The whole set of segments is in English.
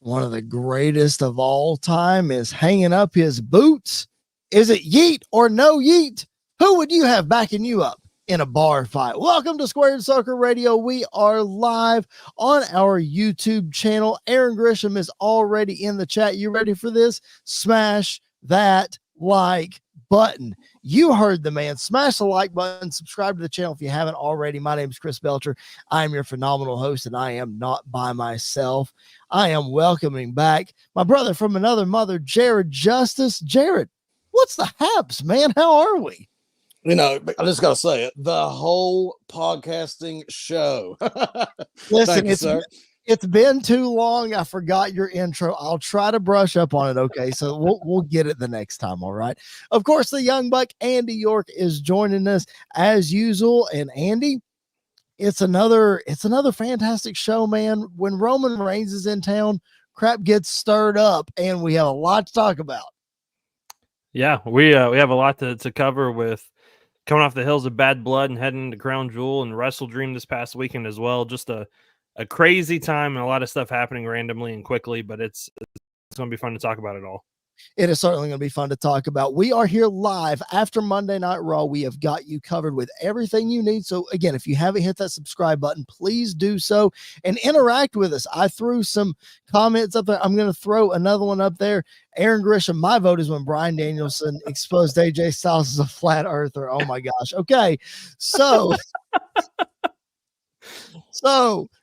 One of the greatest of all time is hanging up his boots. Is it yeet or no yeet? Who would you have backing you up in a bar fight? Welcome to Squared Circle Radio. We are live on our YouTube channel. Aaron Grisham is already in the chat. You ready for this? Smash that like button. You heard the man. Smash the like button. Subscribe to the channel if you haven't already. My name is Chris Belcher. I am your phenomenal host, and I am not by myself. I am welcoming back my brother from another mother, Jared Justice. Jared, what's the haps, man? How are we? You know, I just got to say it. The whole podcasting show. Listen, it's been too long. I forgot your intro. I'll try to brush up on it. Okay, so we'll get it the next time. All right. Of course, the young buck Andy York is joining us as usual. And Andy, it's another fantastic show, man. When Roman Reigns is in town, crap gets stirred up, and we have a lot to talk about. Yeah, we have a lot to cover with coming off the hills of Bad Blood and heading to Crown Jewel and Wrestle Dream this past weekend as well. Just a crazy time and a lot of stuff happening randomly and quickly, but it's going to be fun to talk about it all. It is certainly going to be fun to talk about. We are here live after Monday Night Raw. We have got you covered with everything you need. So again, if you haven't hit that subscribe button, please do so and interact with us. I threw some comments up there. I'm going to throw another one up there. Aaron Grisham, my vote is when Bryan Danielson exposed AJ Styles as a flat earther. Oh my gosh. Okay. So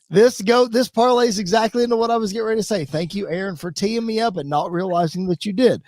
this parlays exactly into what I was getting ready to say. Thank you, Aaron, for teeing me up and not realizing that you did.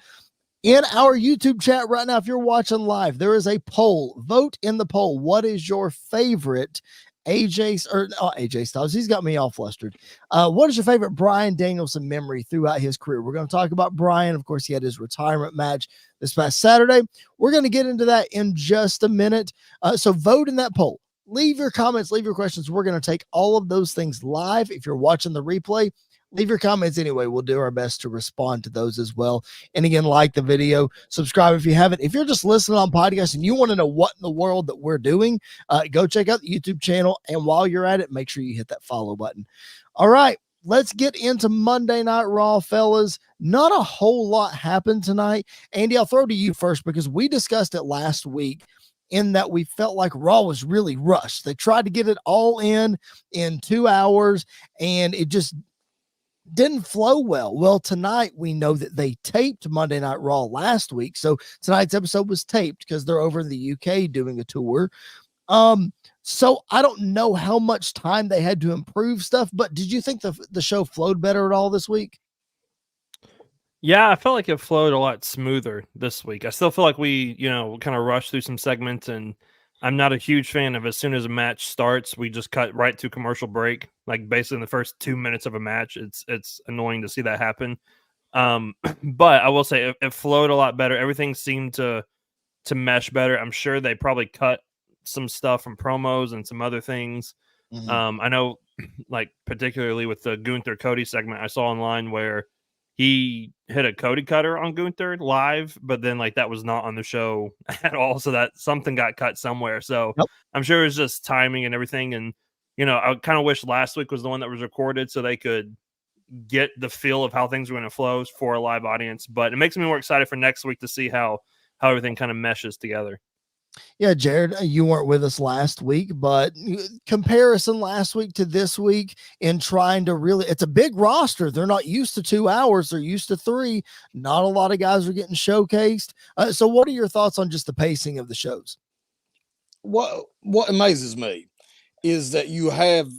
In our YouTube chat right now, if you're watching live, there is a poll. Vote in the poll. What is your favorite AJ Styles? He's got me all flustered. What is your favorite Bryan Danielson memory throughout his career? We're going to talk about Bryan. Of course, he had his retirement match this past Saturday. We're going to get into that in just a minute. So vote in that poll. Leave your comments, leave your questions. We're going to take all of those things live. If you're watching the replay, leave your comments anyway. We'll do our best to respond to those as well. And again, like the video, subscribe if you haven't. If you're just listening on podcast and you want to know what in the world that we're doing, go check out the YouTube channel. And while you're at it, make sure you hit that follow button. All right, let's get into Monday Night Raw, fellas. Not a whole lot happened tonight. Andy, I'll throw to you first because we discussed it last week, in that we felt like Raw was really rushed. They tried to get it all in 2 hours, and it just didn't flow well. Well, tonight we know that they taped Monday Night Raw last week, so tonight's episode was taped because they're over in the UK doing a tour. So I don't know how much time they had to improve stuff, but did you think the show flowed better at all this week? Yeah, I felt like it flowed a lot smoother this week. I still feel like we, kind of rushed through some segments, and I'm not a huge fan of as soon as a match starts, we just cut right to commercial break. Like basically in the first 2 minutes of a match, it's annoying to see that happen. But I will say it flowed a lot better. Everything seemed to mesh better. I'm sure they probably cut some stuff from promos and some other things. Mm-hmm. I know, like particularly with the Gunther Cody segment, I saw online where he hit a Cody cutter on Gunther live, but then like that was not on the show at all. So that something got cut somewhere. So yep. I'm sure it was just timing and everything. And, I kind of wish last week was the one that was recorded so they could get the feel of how things were going to flow for a live audience. But it makes me more excited for next week to see how everything kind of meshes together. Yeah, Jared, you weren't with us last week, but comparison last week to this week in trying to really, it's a big roster. They're not used to 2 hours. They're used to 3. Not a lot of guys are getting showcased. So what are your thoughts on just the pacing of the shows? What amazes me is that you have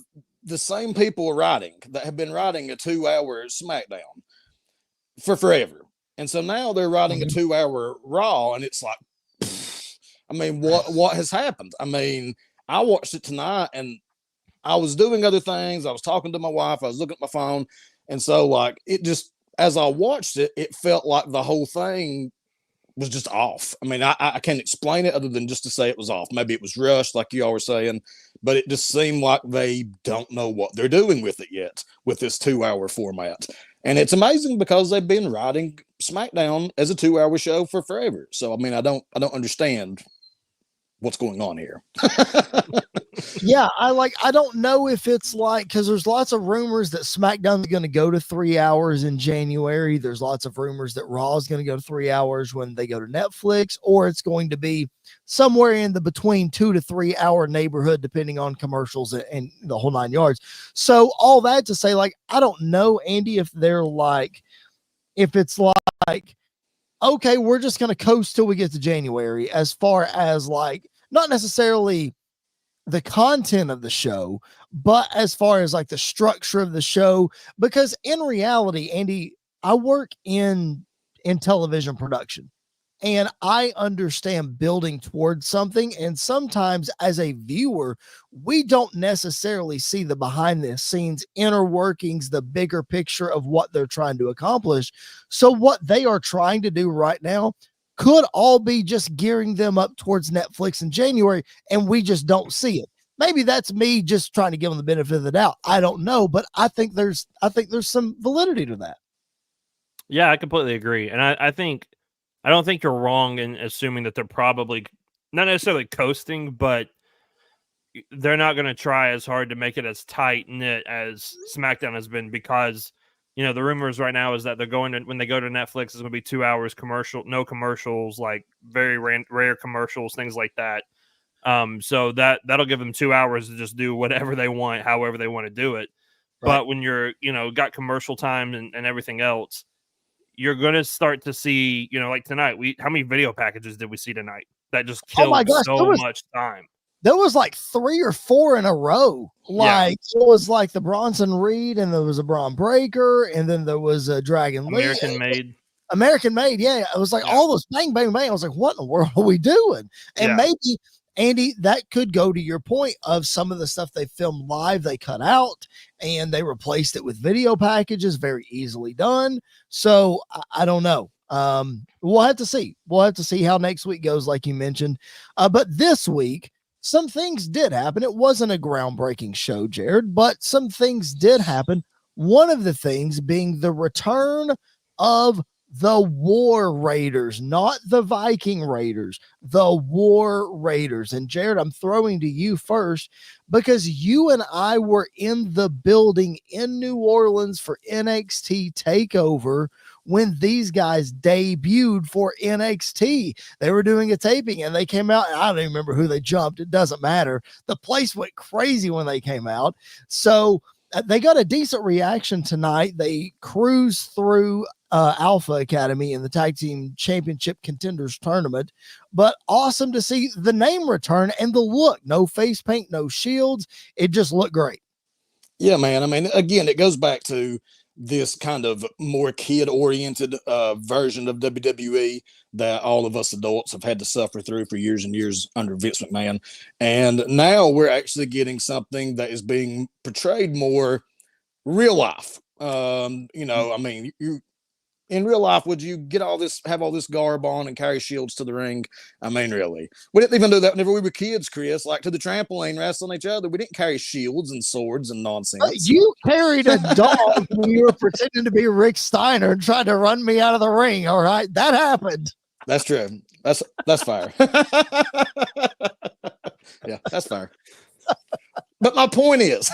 the same people writing that have been writing a 2-hour SmackDown for forever. And so now they're writing a 2-hour Raw, and it's like, I mean, what has happened? I mean, I watched it tonight and I was doing other things. I was talking to my wife. I was looking at my phone. And so like, it just, as I watched it, it felt like the whole thing was just off. I mean, I can't explain it other than just to say it was off. Maybe it was rushed, like you all were saying, but it just seemed like they don't know what they're doing with it yet, with this 2-hour format. And it's amazing because they've been writing SmackDown as a 2-hour show for forever. So, I mean, I don't understand what's going on here. Yeah, I don't know if it's like, because there's lots of rumors that SmackDown's going to go to 3 hours in January. There's lots of rumors that Raw is going to go to 3 hours when they go to Netflix, or it's going to be somewhere in the between 2 to 3 hour neighborhood, depending on commercials and the whole 9 yards. So all that to say, like, I don't know, Andy, if they're like, if it's like, okay, we're just going to coast till we get to January, as far as like, not necessarily the content of the show, but as far as like the structure of the show, because in reality, Andy, I work in television production, and I understand building towards something. And sometimes as a viewer, we don't necessarily see the behind the scenes inner workings, the bigger picture of what they're trying to accomplish. So what they are trying to do right now could all be just gearing them up towards Netflix in January, and we just don't see it. Maybe that's me just trying to give them the benefit of the doubt. I don't know, but I think there's some validity to that. Yeah, I completely agree. And I don't think you're wrong in assuming that they're probably not necessarily coasting, but they're not going to try as hard to make it as tight knit as SmackDown has been, because the rumors right now is that they're going to, when they go to Netflix, it's going to be 2 hours no commercials, like very rare commercials, things like that. So that'll give them 2 hours to just do whatever they want, however they want to do it. Right. But when you're, got commercial time and everything else, you're going to start to see, like tonight, how many video packages did we see tonight that just killed much time? There was like 3 or 4 in a row. Like it was like the Bronson Reed, and there was a Braun Breaker, and then there was a Dragon American Made. Yeah. It was like all those bang, bang, bang. I was like, what in the world are we doing? And maybe, Andy, that could go to your point of some of the stuff they filmed live, they cut out and they replaced it with video packages, very easily done. So I don't know. We'll have to see. We'll have to see how next week goes, like you mentioned. But this week, some things did happen. It wasn't a groundbreaking show, Jared, but some things did happen. One of the things being the return of the War Raiders, not the Viking Raiders, the War Raiders. And Jared, I'm throwing to you first, because you and I were in the building in New Orleans for NXT TakeOver when these guys debuted for NXT. They were doing a taping and they came out, and I don't even remember who they jumped. It doesn't matter. The place went crazy when they came out. So they got a decent reaction tonight. They cruised through Alpha Academy in the Tag Team Championship Contenders Tournament, but awesome to see the name return and the look. No face paint, no shields. It just looked great. Yeah, man. I mean, again, it goes back to this kind of more kid-oriented version of WWE that all of us adults have had to suffer through for years and years under Vince McMahon. And now we're actually getting something that is being portrayed more real life. I mean, you in real life, would you have all this garb on and carry shields to the ring? I mean, really? We didn't even do that whenever we were kids, Chris, like to the trampoline wrestling each other. We didn't carry shields and swords and nonsense. You carried a dog when you were pretending to be Rick Steiner and tried to run me out of the ring. All right. That happened. That's true. That's fair. Yeah, that's fair. But my point is,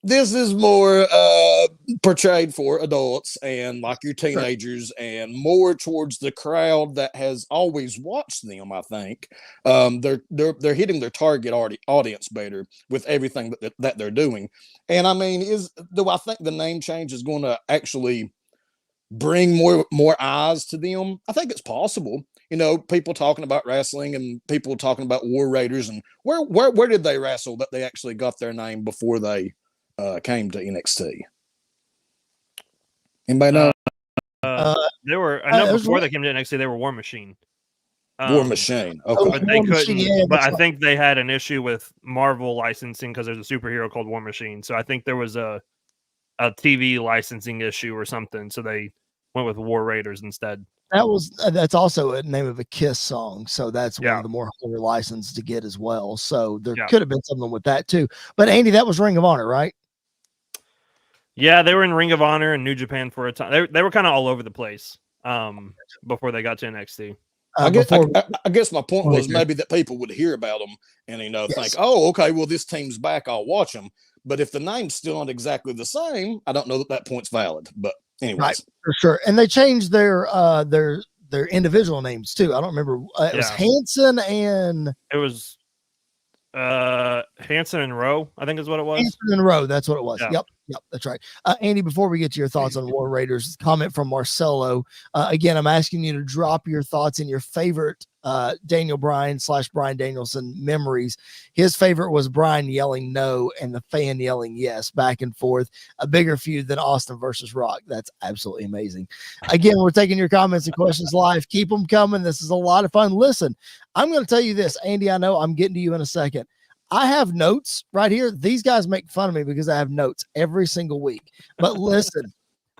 this is more portrayed for adults and like your teenagers, and more towards the crowd that has always watched them. I think they're hitting their target audience better with everything that they're doing. And I mean, do I think the name change is going to actually bring more eyes to them? I think it's possible. People talking about wrestling and people talking about War Raiders, and where did they wrestle that they actually got their name before they came to NXT? Anybody know? They were. I know before they came to NXT, they were War Machine. War Machine. Okay, but they couldn't. Yeah, but I think they had an issue with Marvel licensing because there's a superhero called War Machine. So I think there was a TV licensing issue or something. So they went with War Raiders instead. That's also a name of a Kiss song, so that's one of the more harder license to get as well. So there could have been something with that too. But Andy, that was Ring of Honor, right? Yeah, they were in Ring of Honor and New Japan for a time. They were kind of all over the place before they got to NXT. I guess, before I guess my point was Okay. maybe that people would hear about them and Yes. think, oh, okay, well this team's back, I'll watch them. But if the name's still not exactly the same, I don't know that point's valid. But anyways, right, for sure. And they changed their individual names too. I don't remember. It was Yeah. Hanson and It was Hanson and Rowe, I think is what it was. Hanson and Rowe. That's what it was. Yeah. Yep, that's right. Andy, before we get to your thoughts on War Raiders, comment from Marcelo. Again, I'm asking you to drop your thoughts in your favorite Daniel Bryan / Bryan Danielson memories. His favorite was Bryan yelling no and the fan yelling yes, back and forth. A bigger feud than Austin versus Rock. That's absolutely amazing. Again, we're taking your comments and questions live. Keep them coming. This is a lot of fun. Listen, I'm going to tell you this, Andy. I know I'm getting to you in a second. I have notes right here. These guys make fun of me because I have notes every single week. But listen,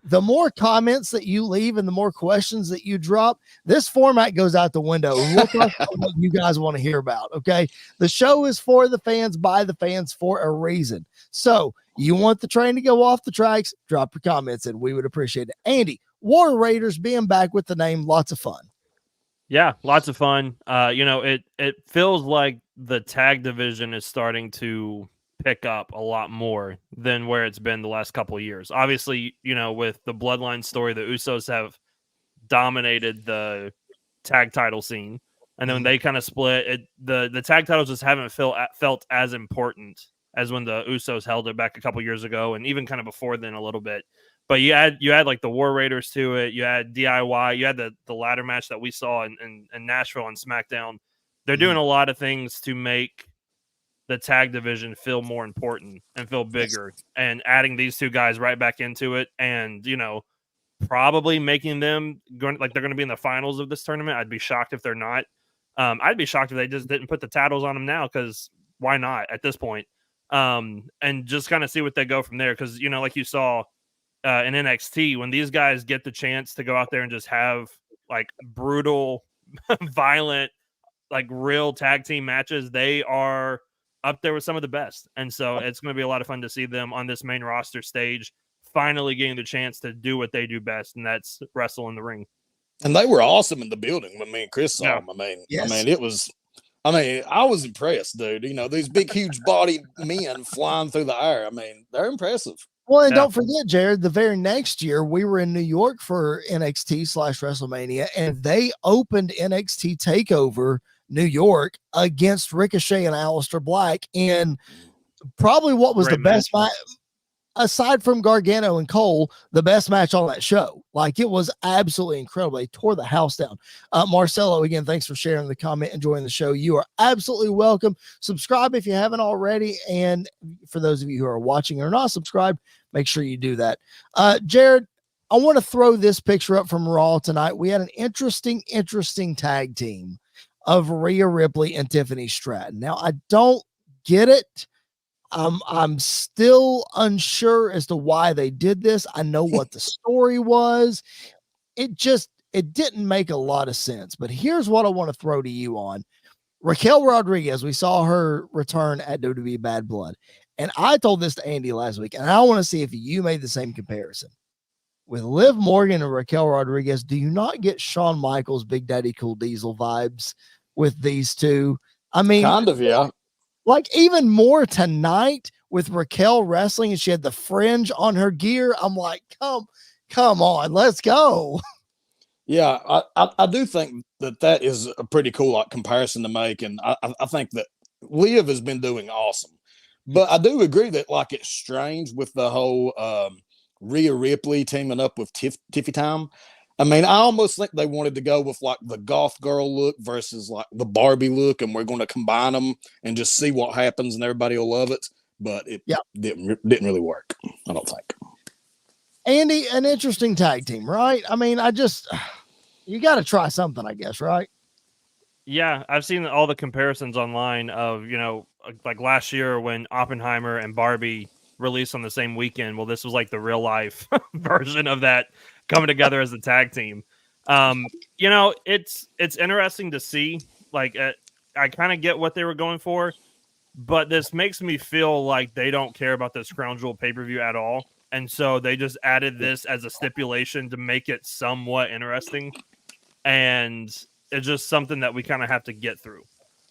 the more comments that you leave and the more questions that you drop, this format goes out the window. Look up what you guys want to hear about. Okay. The show is for the fans, by the fans, for a reason. So you want the train to go off the tracks, drop your comments and we would appreciate it. Andy, War Raiders being back with the name, lots of fun. Yeah, lots of fun. It feels like the tag division is starting to pick up a lot more than where it's been the last couple of years. Obviously, with the Bloodline story, the Usos have dominated the tag title scene, and then when they kind of split, the tag titles just haven't felt as important as when the Usos held it back a couple years ago, and even kind of before then a little bit. But you add like the War Raiders to it. You had DIY. You had the ladder match that we saw in Nashville on SmackDown. They're doing a lot of things to make the tag division feel more important and feel bigger. And adding these two guys right back into it, and probably making them they're going to be in the finals of this tournament. I'd be shocked if they're not. I'd be shocked if they just didn't put the titles on them now, because why not at this point? And just kind of see what they go from there. Because like you saw. In NXT, when these guys get the chance to go out there and just have like brutal, violent, like real tag team matches, they are up there with some of the best. And so it's going to be a lot of fun to see them on this main roster stage, finally getting the chance to do what they do best, and that's wrestle in the ring. And they were awesome in the building when me and Chris saw them. Yes. I was impressed, dude. These big, huge body men flying through the air. They're impressive. Well, and don't forget, Jared, the very next year we were in New York for NXT / WrestleMania, and they opened NXT TakeOver New York against Ricochet and Aleister Black in probably what was the best match, aside from Gargano and Cole, the best match on that show. Like, it was absolutely incredible. They tore the house down. Marcelo, again, thanks for sharing the comment, enjoying the show. You are absolutely welcome. Subscribe if you haven't already. And for those of you who are watching or not subscribed, make sure you do that. Jared, I want to throw this picture up from Raw tonight. We had an interesting tag team of Rhea Ripley and Tiffany Stratton. Now, I don't get it. I'm still unsure as to why they did this. I know what the story was. It didn't make a lot of sense. But here's what I want to throw to you on. Raquel Rodriguez, we saw her return at WWE Bad Blood. And I told this to Andy last week, and I want to see if you made the same comparison. With Liv Morgan and Raquel Rodriguez, do you not get Shawn Michaels, Big Daddy Cool Diesel vibes with these two? Kind of, yeah. Like, even more tonight with Raquel wrestling, and she had the fringe on her gear. I'm like, come on, let's go. Yeah, I do think that is a pretty cool comparison to make, and I think that Liv has been doing awesome. But I do agree that it's strange with the whole Rhea Ripley teaming up with Tiffy Time. I almost think they wanted to go with the goth girl look versus the Barbie look, and we're going to combine them and just see what happens, and everybody will love it. But it didn't really work, I don't think. Andy, an interesting tag team, right? You got to try something, I guess, right? Yeah, I've seen all the comparisons online of, like last year when Oppenheimer and Barbie released on the same weekend. Well, this was like the real life version of that coming together as a tag team. It's interesting to see. I kind of get what they were going for, but this makes me feel like they don't care about this Crown Jewel pay-per-view at all. And so they just added this as a stipulation to make it somewhat interesting. And It's just something that we kind of have to get through.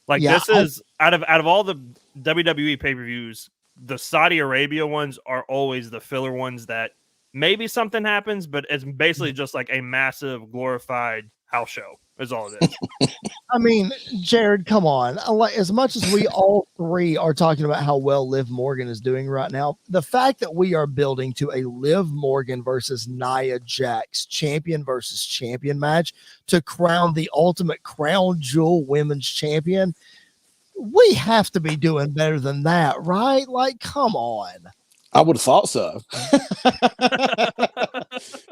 Like Yeah, this is out of all the WWE pay-per-views, the Saudi Arabia ones are always the filler ones that maybe something happens, but it's basically just like a massive glorified house show is all it is. I mean, Jared, come on. Like, as much as we all three are talking about how well Liv Morgan is doing right now, the fact that we are building to a Liv Morgan versus Nia Jax champion versus champion match to crown the ultimate crown jewel women's champion, we have to be doing better than that, right? Like, come on. I would have thought so.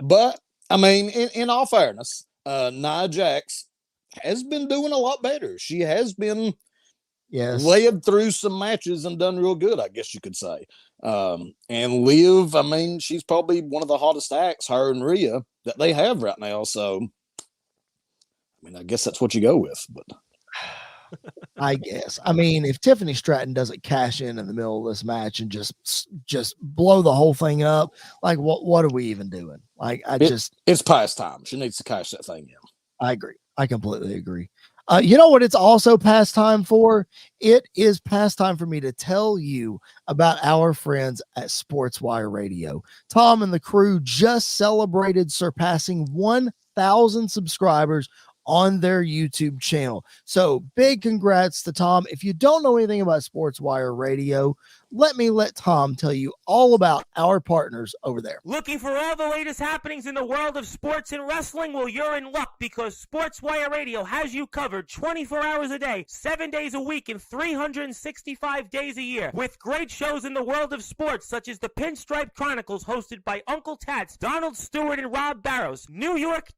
But, I mean, in all fairness, Nia Jax has been doing a lot better. She has been led through some matches and done real good, I guess you could say. And Liv, I mean, she's probably one of the hottest acts, her and Rhea, that they have right now. So, I mean, I guess that's what you go with. But I guess. I mean, if Tiffany Stratton doesn't cash in the middle of this match and just blow the whole thing up, like what are we even doing? Like, it's past time. She needs to cash that thing in. I agree. I completely agree. You know what it's also past time for? It is past time for me to tell you about our friends at SportsWire Radio. Tom and the crew just celebrated surpassing 1,000 subscribers on their YouTube channel. So big congrats to Tom. If you don't know anything about SportsWire Radio, let Tom tell you all about our partners over there. Looking for all the latest happenings in the world of sports and wrestling? Well, you're in luck because SportsWire Radio has you covered 24 hours a day, 7 days a week, and 365 days a year. With great shows in the world of sports, such as the Pinstripe Chronicles, hosted by Uncle Tats, Donald Stewart, and Rob Barrows. New York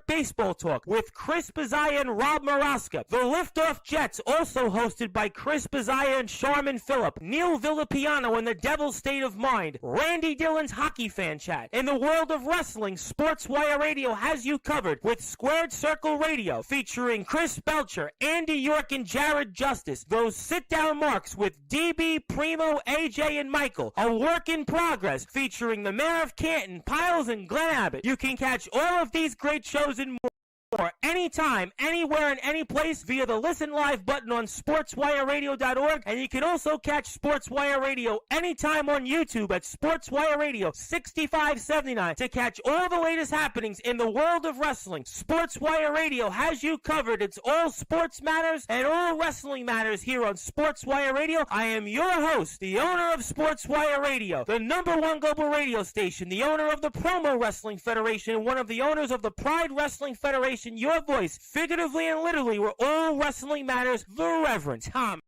Baseball Talk with Chris Bazaya and Rob Maraska. The Liftoff Jets, also hosted by Chris Bazaya and Sharman Phillip. Neil Villapiano and the Devil's State of Mind. Randy Dillon's Hockey Fan Chat. In the world of wrestling, SportsWire Radio has you covered with Squared Circle Radio, featuring Chris Belcher, Andy York, and Jared Justice. Those sit-down marks with DB, Primo, AJ, and Michael. A work in progress, featuring the Mayor of Canton, Piles, and Glenn Abbott. You can catch all of these great shows and more anytime, anywhere, and any place via the Listen Live button on sportswireradio.org, and you can also catch SportsWire Radio anytime on YouTube at SportsWire Radio 6579 to catch all the latest happenings in the world of wrestling. SportsWire Radio has you covered. It's all sports matters and all wrestling matters here on SportsWire Radio. I am your host, the owner of SportsWire Radio, the #1 global radio station, the owner of the Promo Wrestling Federation, and one of the owners of the Pride Wrestling Federation. Your voice, figuratively and literally, where all wrestling matters, the Reverend Tom.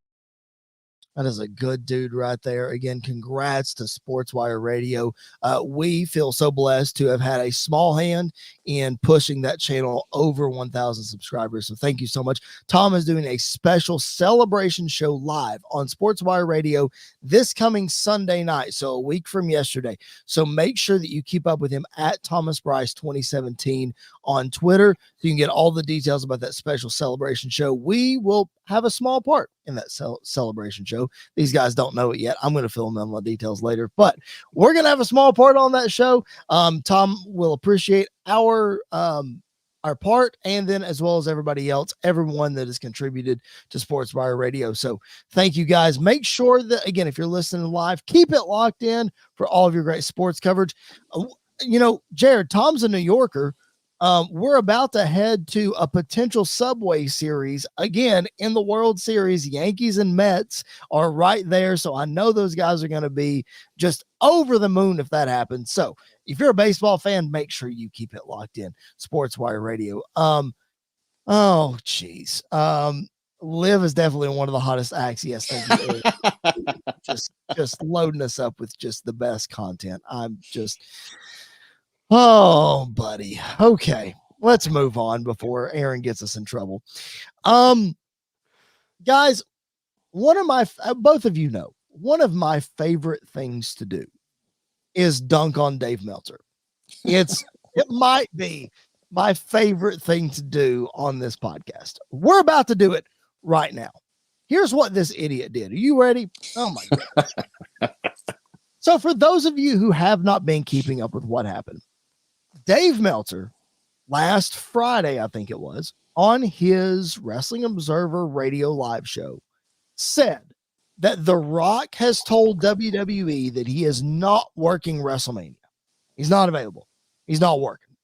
That is a good dude right there. Again, congrats to SportsWire Radio. We feel so blessed to have had a small hand in pushing that channel over 1,000 subscribers. So thank you so much. Tom is doing a special celebration show live on SportsWire Radio this coming Sunday night, so a week from yesterday. So make sure that you keep up with him at Thomas Bryce 2017 on Twitter so you can get all the details about that special celebration show. We will have a small part in that celebration show. These guys don't know it yet. I'm going to fill in on the details later, but we're going to have a small part on that show. Tom will appreciate our part, and then as well as everybody else, everyone that has contributed to SportsWire Radio. So thank you guys. Make sure that, again, if you're listening live, keep it locked in for all of your great sports coverage. Jared, Tom's a New Yorker. We're about to head to a potential Subway series again in the World Series. Yankees and Mets are right there. So I know those guys are going to be just over the moon if that happens. So if you're a baseball fan, make sure you keep it locked in. SportsWire Radio. Oh geez. Liv is definitely one of the hottest acts. Yes, thank you. just loading us up with just the best content. Oh, buddy. Okay, let's move on before Aaron gets us in trouble. Guys, both of you know, one of my favorite things to do is dunk on Dave Meltzer. It might be my favorite thing to do on this podcast. We're about to do it right now. Here's what this idiot did. Are you ready? Oh my God. So for those of you who have not been keeping up with what happened, Dave Meltzer last Friday, I think it was, on his Wrestling Observer radio live show said that The Rock has told WWE that he is not working WrestleMania. He's not available. He's not working.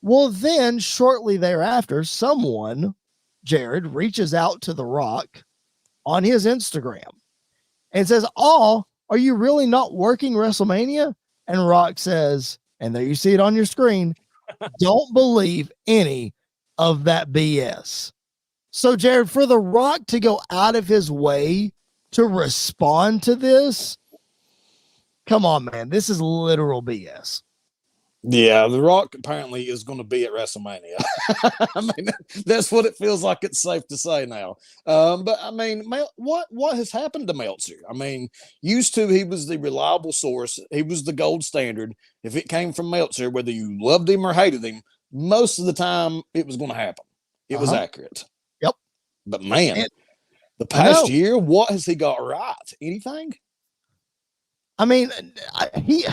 Well, then shortly thereafter, someone, Jared, reaches out to The Rock on his Instagram and says, "Oh, are you really not working WrestleMania?" And Rock says, and there you see it on your screen, "Don't believe any of that BS." So, Jared, for The Rock to go out of his way to respond to this, come on, man. This is literal BS. Yeah, The Rock apparently is going to be at WrestleMania. I mean, that's what it feels like. It's safe to say now. But I mean, what has happened to Meltzer? I mean, used to he was the reliable source. He was the gold standard. If it came from Meltzer, whether you loved him or hated him, most of the time it was going to happen. It was accurate. Yep. But man, the past year, what has he got right? Anything? I mean, he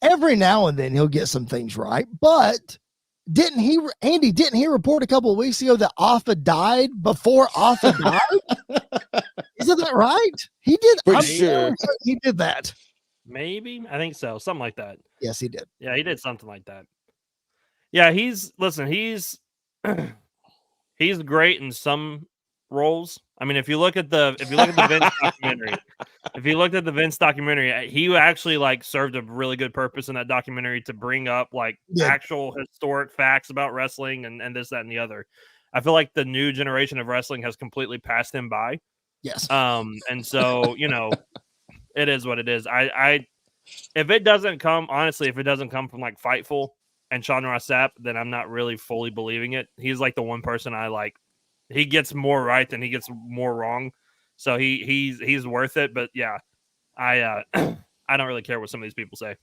every now and then he'll get some things right, but didn't he report a couple of weeks ago that Alpha died before Alpha died? Isn't that right? He did. Pretty sure he did that. Maybe. I think so. Something like that. Yes, he did. Yeah, he did something like that. Yeah, he's he's great in some roles. I mean, if you look at the Vince documentary, if you looked at the Vince documentary, he actually like served a really good purpose in that documentary to bring up like actual historic facts about wrestling and this, that, and the other. I feel like the new generation of wrestling has completely passed him by. Yes. And so, you know, it is what it is. If it doesn't come from like Fightful and Sean Ross Sapp, then I'm not really fully believing it. He's like the one person I like. He gets more right than he gets more wrong. So he's worth it. But yeah, I I don't really care what some of these people say.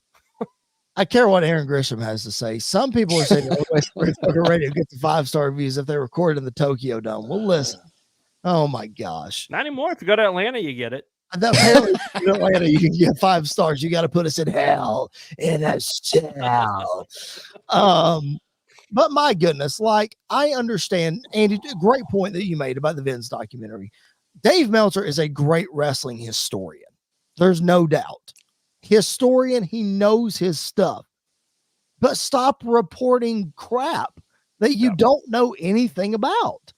I care what Aaron Grisham has to say. Some people are saying radio gets the 5-star reviews if they record in the Tokyo Dome. Well, listen. Oh my gosh. Not anymore. If you go to Atlanta, you get it. Apparently, in Atlanta, you can get 5 stars. You got to put us in hell in a cell. But my goodness, like I understand, Andy, great point that you made about the Vince documentary. Dave Meltzer is a great wrestling historian. There's no doubt. Historian, he knows his stuff. But stop reporting crap that you don't know anything about.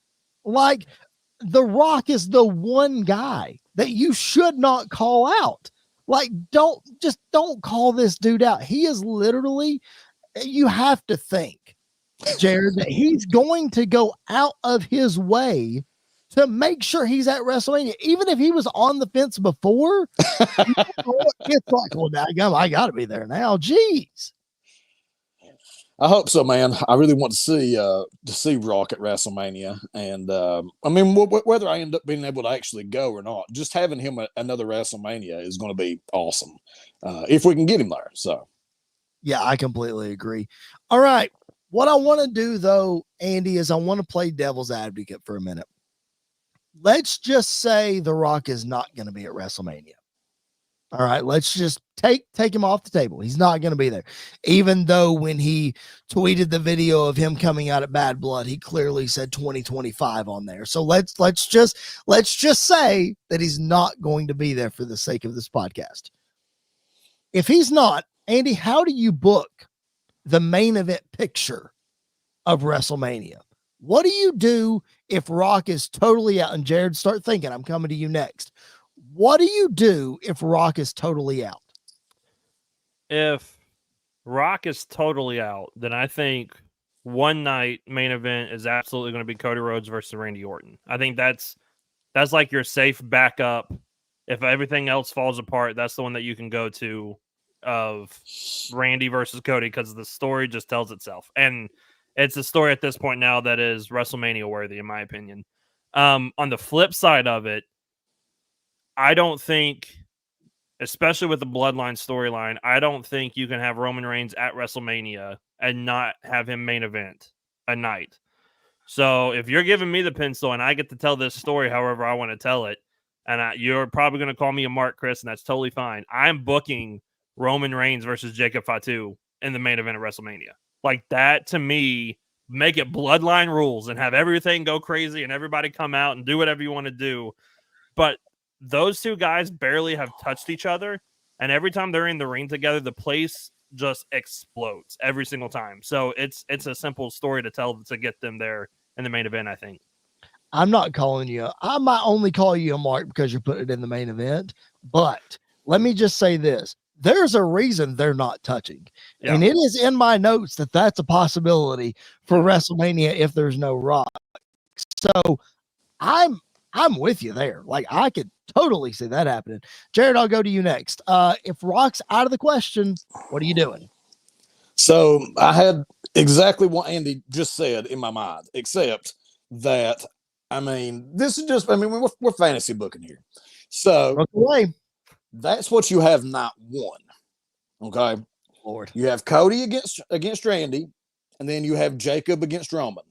Like The Rock is the one guy that you should not call out. Like, don't call this dude out. He is literally, you have to think, Jared, that he's going to go out of his way to make sure he's at WrestleMania. Even if he was on the fence before, it's like, well, I got to be there now. Jeez. I hope so, man. I really want to see Rock at WrestleMania, and I mean, whether I end up being able to actually go or not, just having him at another WrestleMania is going to be awesome if we can get him there. So, yeah, I completely agree. All right, what I want to do though, Andy, is I want to play devil's advocate for a minute. Let's just say The Rock is not going to be at WrestleMania. All right, let's just take him off the table. He's not going to be there. Even though when he tweeted the video of him coming out at Bad Blood, he clearly said 2025 on there. So let's just say that he's not going to be there for the sake of this podcast. If he's not, Andy, how do you book the main event picture of WrestleMania? What do you do if Rock is totally out? And Jared, start thinking. I'm coming to you next. What do you do if Rock is totally out? If Rock is totally out, then I think one night main event is absolutely going to be Cody Rhodes versus Randy Orton. I think that's like your safe backup. If everything else falls apart, that's the one that you can go to of Randy versus Cody because the story just tells itself. And it's a story at this point now that is WrestleMania worthy, in my opinion. On the flip side of it, I don't think, especially with the Bloodline storyline, I don't think you can have Roman Reigns at WrestleMania and not have him main event a night. So if you're giving me the pencil and I get to tell this story however I want to tell it, and you're probably going to call me a mark, Chris, and that's totally fine. I'm booking Roman Reigns versus Jacob Fatu in the main event of WrestleMania. Like that, to me, make it Bloodline rules and have everything go crazy and everybody come out and do whatever you want to do. But those two guys barely have touched each other. And every time they're in the ring together, the place just explodes every single time. So it's a simple story to tell to get them there in the main event, I think. I'm not calling you. I might only call you a mark because you're putting it in the main event. But let me just say this. There's a reason they're not touching. Yeah. And it is in my notes that that's a possibility for WrestleMania if there's no Rock. So I'm with you there. Like, I could totally see that happening. Jared, I'll go to you next. If Rock's out of the question, what are you doing? So I had exactly what Andy just said in my mind, except that, I mean, this is just, I mean, we're fantasy booking here. So that's what you have night one. Okay. Lord. You have Cody against Randy, and then you have Jacob against Roman.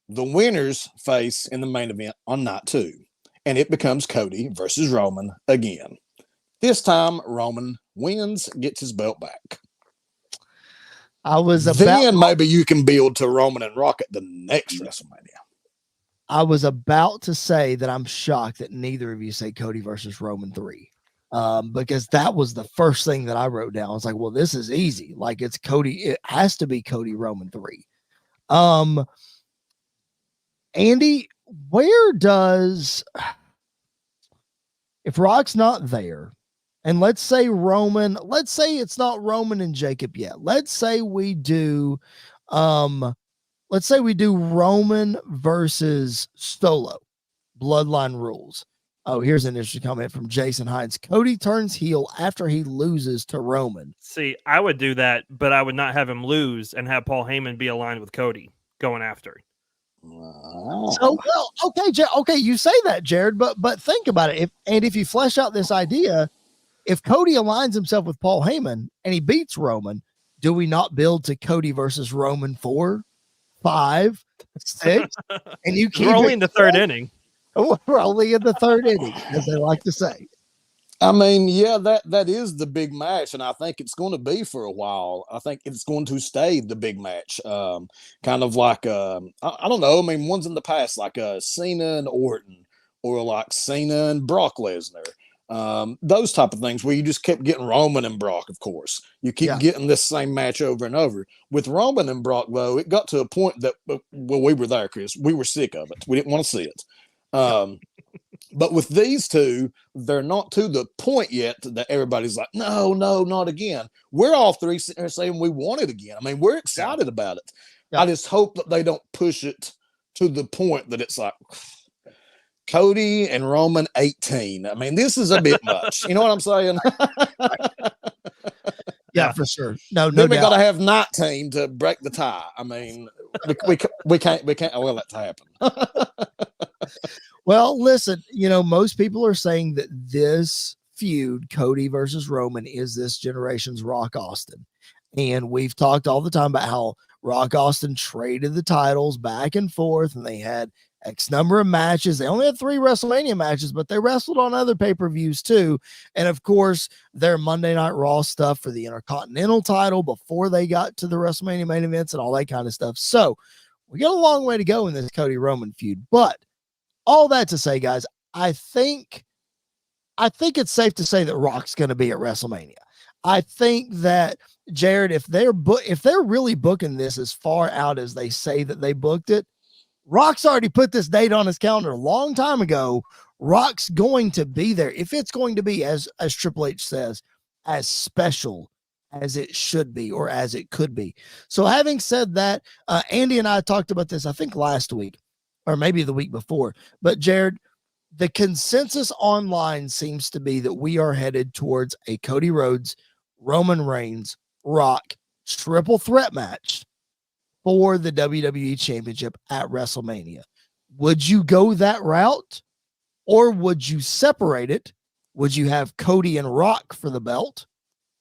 The winners face in the main event on night two, and it becomes Cody versus Roman again. This time, Roman wins, gets his belt back. Then maybe you can build to Roman and Rock at the next WrestleMania. I was about to say that I'm shocked that neither of you say Cody versus Roman 3. Because that was the first thing that I wrote down. I was like, well, this is easy. Like, it's Cody. It has to be Cody Roman 3. Andy, where does, if Rock's not there, and let's say it's not Roman and Jacob yet. Let's say we do Roman versus Solo, Bloodline rules. Oh, here's an interesting comment from Jason Hines. Cody turns heel after he loses to Roman. See, I would do that, but I would not have him lose and have Paul Heyman be aligned with Cody going after. So, well, okay, you say that, Jared, but think about it. If you flesh out this idea, if Cody aligns himself with Paul Heyman and he beats Roman, do we not build to Cody versus Roman 4, 5, 6? And you keep We're only in the third inning. We're only in the third inning, as they like to say. I mean, yeah, that is the big match, and I think it's going to be for a while. I think it's going to stay the big match, kind of like I don't know. I mean, ones in the past like Cena and Orton, or like Cena and Brock Lesnar, those type of things where you just kept getting Roman and Brock. Of course, you keep getting this same match over and over. With Roman and Brock, though, it got to a point that we were there, Chris. We were sick of it. We didn't want to see it. But with these two, they're not to the point yet that everybody's like, no, not again. We're all three sitting there saying we want it again. I mean, we're excited about it. Yeah. I just hope that they don't push it to the point that it's like Cody and Roman 18. I mean, this is a bit much. You know what I'm saying? Yeah, for sure. No then we doubt. got to have 19 to break the tie. I mean, we can't allow that to happen. Well, listen, most people are saying that this feud, Cody versus Roman, is this generation's Rock Austin. And we've talked all the time about how Rock Austin traded the titles back and forth, and they had X number of matches. They only had 3 WrestleMania matches, but they wrestled on other pay-per-views too. And of course, their Monday Night Raw stuff for the Intercontinental title before they got to the WrestleMania main events and all that kind of stuff. So we got a long way to go in this Cody Roman feud, but all that to say, guys, I think it's safe to say that Rock's going to be at WrestleMania. I think that, Jared, if they're really booking this as far out as they say that they booked it, Rock's already put this date on his calendar a long time ago. Rock's going to be there. If it's going to be, as Triple H says, as special as it should be or as it could be. So having said that, Andy and I talked about this, I think last week, or maybe the week before. But Jared, the consensus online seems to be that we are headed towards a Cody Rhodes, Roman Reigns, Rock triple threat match for the WWE Championship at WrestleMania. Would you go that route, or would you separate it? Would you have Cody and Rock for the belt,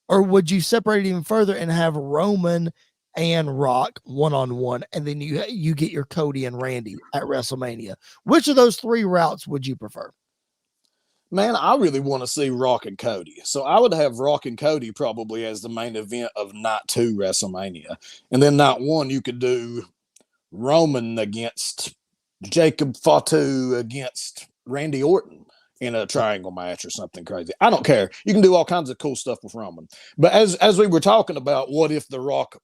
or would you separate it even further and have Roman and Rock one-on-one, and then you get your Cody and Randy at WrestleMania? Which of those 3 routes would you prefer? Man, I really want to see Rock and Cody. So I would have Rock and Cody probably as the main event of night 2 WrestleMania. And then night 1, you could do Roman against Jacob Fatu against Randy Orton in a triangle match or something crazy. I don't care. You can do all kinds of cool stuff with Roman. But as we were talking about, what if The Rock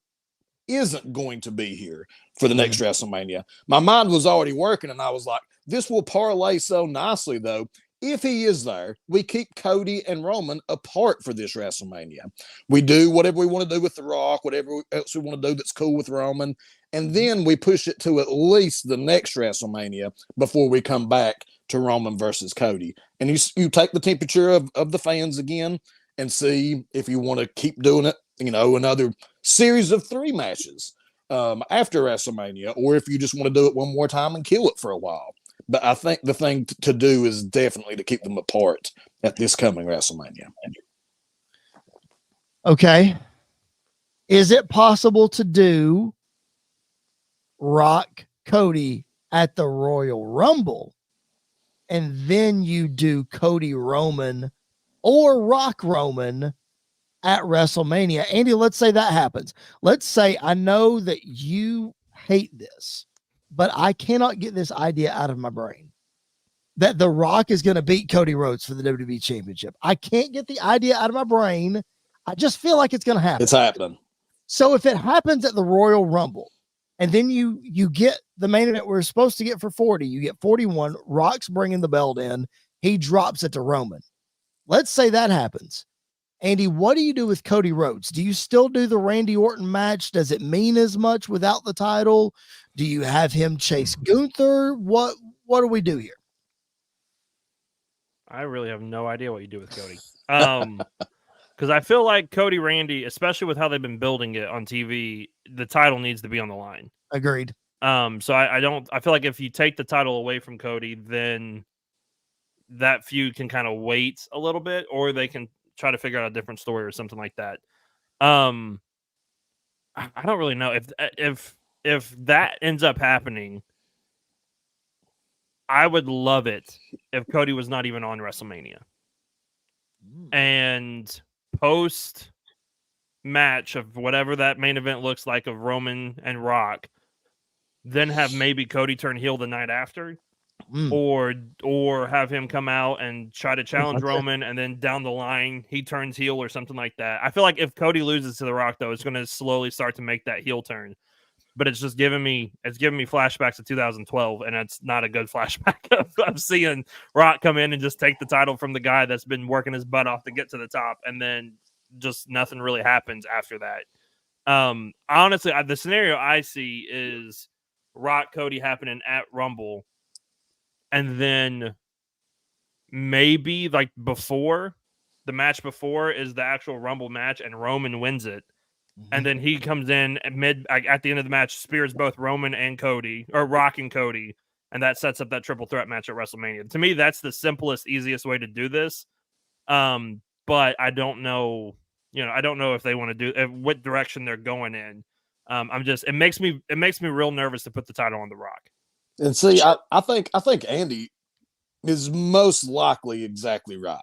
isn't going to be here for the next WrestleMania? My mind was already working, and I was like, this will parlay so nicely, though. If he is there, we keep Cody and Roman apart for this WrestleMania. We do whatever we want to do with The Rock, whatever else we want to do that's cool with Roman, and then we push it to at least the next WrestleMania before we come back to Roman versus Cody. And you take the temperature of the fans again and see if you want to keep doing it, another series of 3 matches after WrestleMania, or if you just want to do it one more time and kill it for a while. But I think the thing to do is definitely to keep them apart at this coming WrestleMania. Okay. Is it possible to do Rock Cody at the Royal Rumble, and then you do Cody Roman or Rock Roman at WrestleMania? Andy, let's say that happens. Let's say, I know that you hate this, but I cannot get this idea out of my brain that The Rock is going to beat Cody Rhodes for the WWE Championship. I can't get the idea out of my brain. I just feel like it's going to happen. It's happening. So if it happens at the Royal Rumble, and then you get the main event we're supposed to get for 40, you get 41, Rock's bringing the belt in, he drops it to Roman. Let's say that happens. Andy, what do you do with Cody Rhodes? Do you still do the Randy Orton match? Does it mean as much without the title? Do you have him chase Gunther? What do we do here? I really have no idea what you do with Cody. Because I feel like Cody Randy, especially with how they've been building it on TV, the title needs to be on the line. Agreed. So I feel like if you take the title away from Cody, then that feud can kind of wait a little bit, or they can try to figure out a different story or something like that. I don't really know if that ends up happening. I would love it if Cody was not even on WrestleMania, and post match of whatever that main event looks like of Roman and Rock, then have maybe Cody turn heel the night after. Or have him come out and try to challenge Roman, and then down the line he turns heel or something like that. I feel like if Cody loses to The Rock, though, it's going to slowly start to make that heel turn. But it's just giving me flashbacks of 2012, and it's not a good flashback of seeing Rock come in and just take the title from the guy that's been working his butt off to get to the top, and then just nothing really happens after that. Honestly, the scenario I see is Rock Cody happening at Rumble, and then maybe like before the match before is the actual Rumble match, and Roman wins it. And then he comes in at the end of the match, spears both Roman and Cody, or Rock and Cody, and that sets up that triple threat match at WrestleMania. To me, that's the simplest, easiest way to do this. But I don't know, I don't know if they want to do what direction they're going in. It makes me real nervous to put the title on The Rock. And see, I think Andy is most likely exactly right.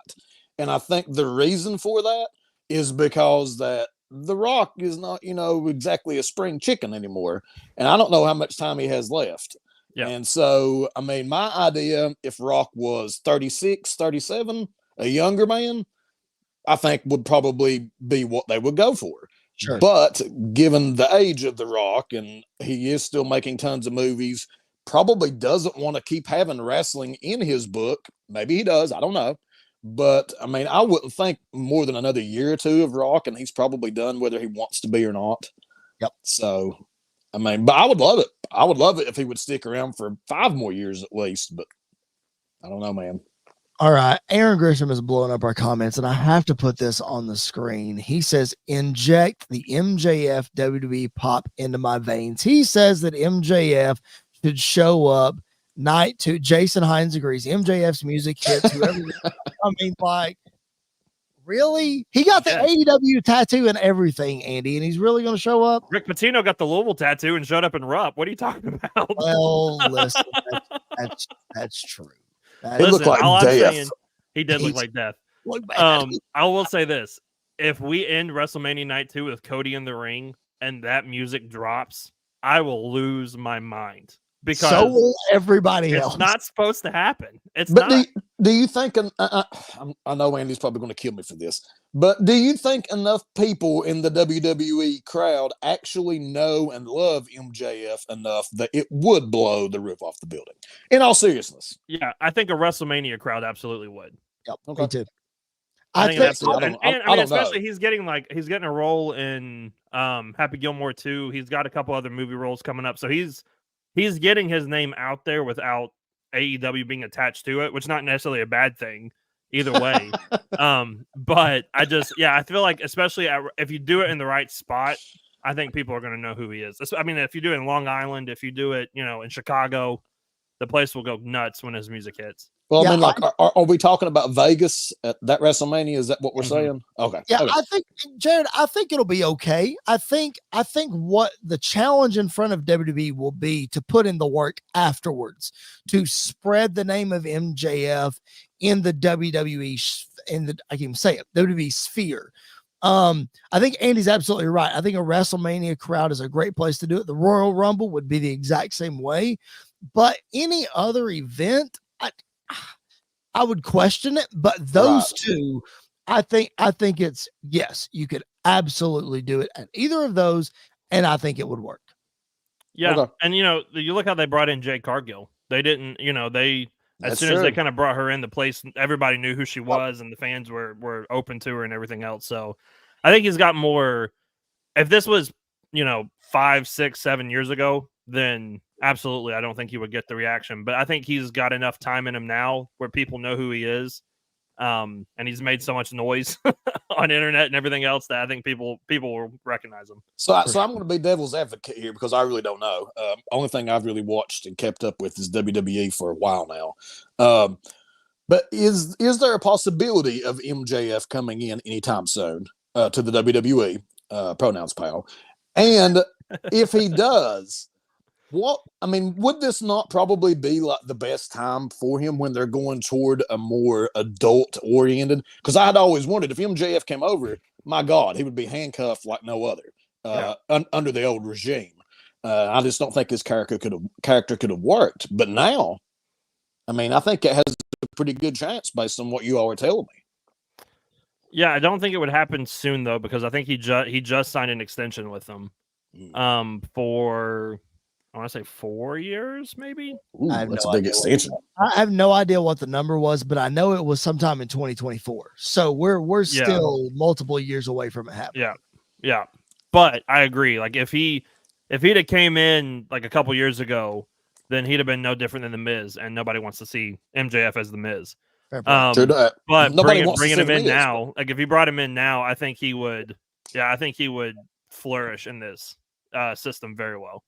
And I think the reason for that is because that The Rock is not, exactly a spring chicken anymore. And I don't know how much time he has left. Yeah. And so, I mean, my idea, if Rock was 36, 37, a younger man, I think would probably be what they would go for. Sure. But given the age of The Rock, and he is still making tons of movies, probably doesn't want to keep having wrestling in his book. Maybe he does. I don't know. But, I mean, I wouldn't think more than another year or two of Rock, and he's probably done whether he wants to be or not. Yep. So, I mean, but I would love it. I would love it if he would stick around for 5 more years at least, but I don't know, man. All right. Aaron Grisham is blowing up our comments, and I have to put this on the screen. He says, inject the MJF WWE pop into my veins. He says that MJF should show up night 2. Jason Hines agrees. MJF's music hits whoever. I mean, like, really? He got the AEW tattoo and everything, Andy, and he's really going to show up? Rick Pitino got the Louisville tattoo and showed up in Rupp. What are you talking about? Well, listen, that's true. He looked like death. He did look like death. I will say this. If we end WrestleMania Night 2 with Cody in the ring and that music drops, I will lose my mind because so will everybody it's else. not supposed to happen. It's But not. do you think? I know Andy's probably going to kill me for this, but do you think enough people in the WWE crowd actually know and love MJF enough that it would blow the roof off the building? In all seriousness, Yeah, I think a WrestleMania crowd absolutely would. Yep, Okay. me too. I I think think absolutely. I And I don't mean, especially know. he's getting a role in Happy Gilmore 2. He's got a couple other movie roles coming up, so he's getting his name out there without AEW being attached to it, which is not necessarily a bad thing either way. But I feel like especially if you do it in the right spot, I think people are going to know who he is. I mean, if you do it in Long Island, if you do it, in Chicago, the place will go nuts when his music hits. Well, Yeah, I mean, like, are we talking about Vegas at that WrestleMania? Is that what we're saying? Okay. Yeah, Okay. I think, Jared, I think it'll be okay. I think what the challenge in front of WWE will be to put in the work afterwards to spread the name of MJF in the WWE I can't even say it, WWE sphere. I think Andy's absolutely right. I think a WrestleMania crowd is a great place to do it. The Royal Rumble would be the exact same way, but any other event, I would question it, but those two, I think it's yes, you could absolutely do it at either of those, and I think it would work. Yeah, Okay. and you look how they brought in Jade Cargill. They didn't, as soon as they kind of brought her in, the place everybody knew who she was, and the fans were open to her and everything else. So, I think he's got more. If this was 5, 6, 7 years ago, then absolutely, I don't think he would get the reaction. But I think he's got enough time in him now where people know who he is, and he's made so much noise on internet and everything else that I think people will recognize him. So I'm going to be devil's advocate here because I really don't know. Only thing I've really watched and kept up with is WWE for a while now. But is there a possibility of MJF coming in anytime soon to the WWE? Pronouns, pal. And if he does, would this not probably be like the best time for him when they're going toward a more adult oriented? Because I had always wondered if MJF came over, my God, he would be handcuffed like no other under the old regime. I just don't think his character could have worked. But now, I think it has a pretty good chance based on what you all are telling me. Yeah, I don't think it would happen soon though, because I think he just signed an extension with them for I want to say 4 years, maybe. Ooh, that's a big extension. I have no idea what the number was, but I know it was sometime in 2024. So we're still multiple years away from it happening. Yeah. But I agree. Like if he'd have came in like a couple years ago, then he'd have been no different than the Miz, and nobody wants to see MJF as the Miz. But bringing him in now, like if he brought him in now, I think he would flourish in this system very well.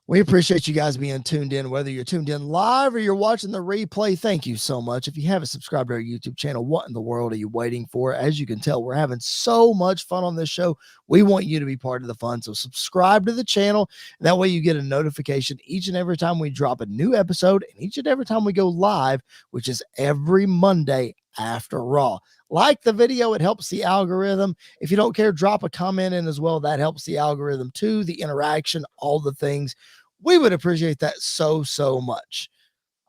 We appreciate you guys being tuned in, whether you're tuned in live or you're watching the replay. Thank you so much. If you haven't subscribed to our YouTube channel, what in the world are you waiting for? As you can tell, we're having so much fun on this show. We want you to be part of the fun. So subscribe to the channel. That way you get a notification each and every time we drop a new episode and each and every time we go live, which is every Monday after Raw. Like the video, it helps the algorithm. If you don't care, drop a comment in as well. That helps the algorithm too, the interaction, all the things. We would appreciate that so much.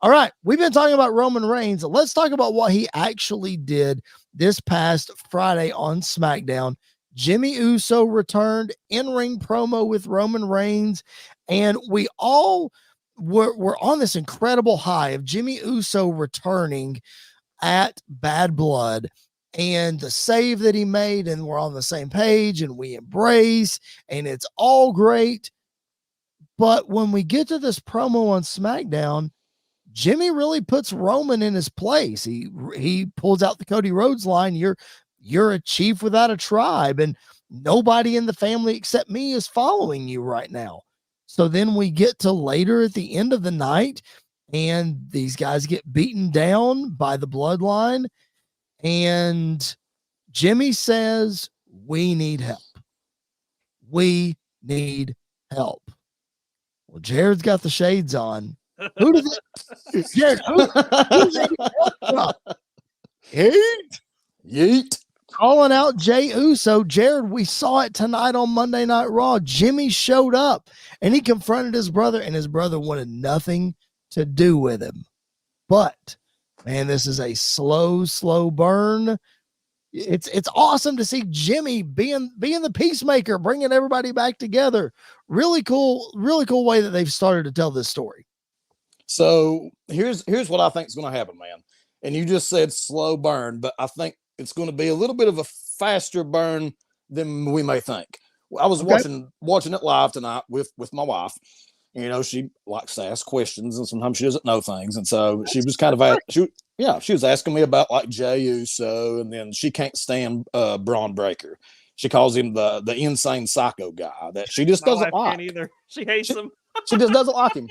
All right, we've been talking about Roman Reigns. Let's talk about what he actually did this past Friday on SmackDown. Jimmy Uso returned in-ring promo with Roman Reigns, and we all were on this incredible high of Jimmy Uso returning at Bad Blood and the save that he made, and we're on the same page and we embrace, and it's all great. But when we get to this promo on SmackDown, Jimmy really puts Roman in his place. He pulls out the Cody Rhodes line. You're a chief without a tribe, and nobody in the family except me is following you right now. So then we get to later at the end of the night, and these guys get beaten down by the Bloodline, and Jimmy says, "We need help. We need help." Well, Jared's got the shades on. Who does it? Jared, who's it help from? Yeet. calling out Jey Uso. Jared, we saw it tonight on Monday Night Raw. Jimmy showed up and he confronted his brother, and his brother wanted nothing to do with him. But man, this is a slow burn. It's awesome to see Jimmy being the peacemaker, bringing everybody back together. Really cool way that they've started to tell this story. So here's what I think is going to happen, man. And you just said slow burn, but I think it's going to be a little bit of a faster burn than we may think. I was watching it live tonight with my wife. You know, she likes to ask questions, and sometimes she doesn't know things. And so she was kind of she was asking me about like Jey Uso, and then she can't stand Braun Breaker. She calls him the insane psycho guy that she just doesn't like. Either. She hates him. She just doesn't like him.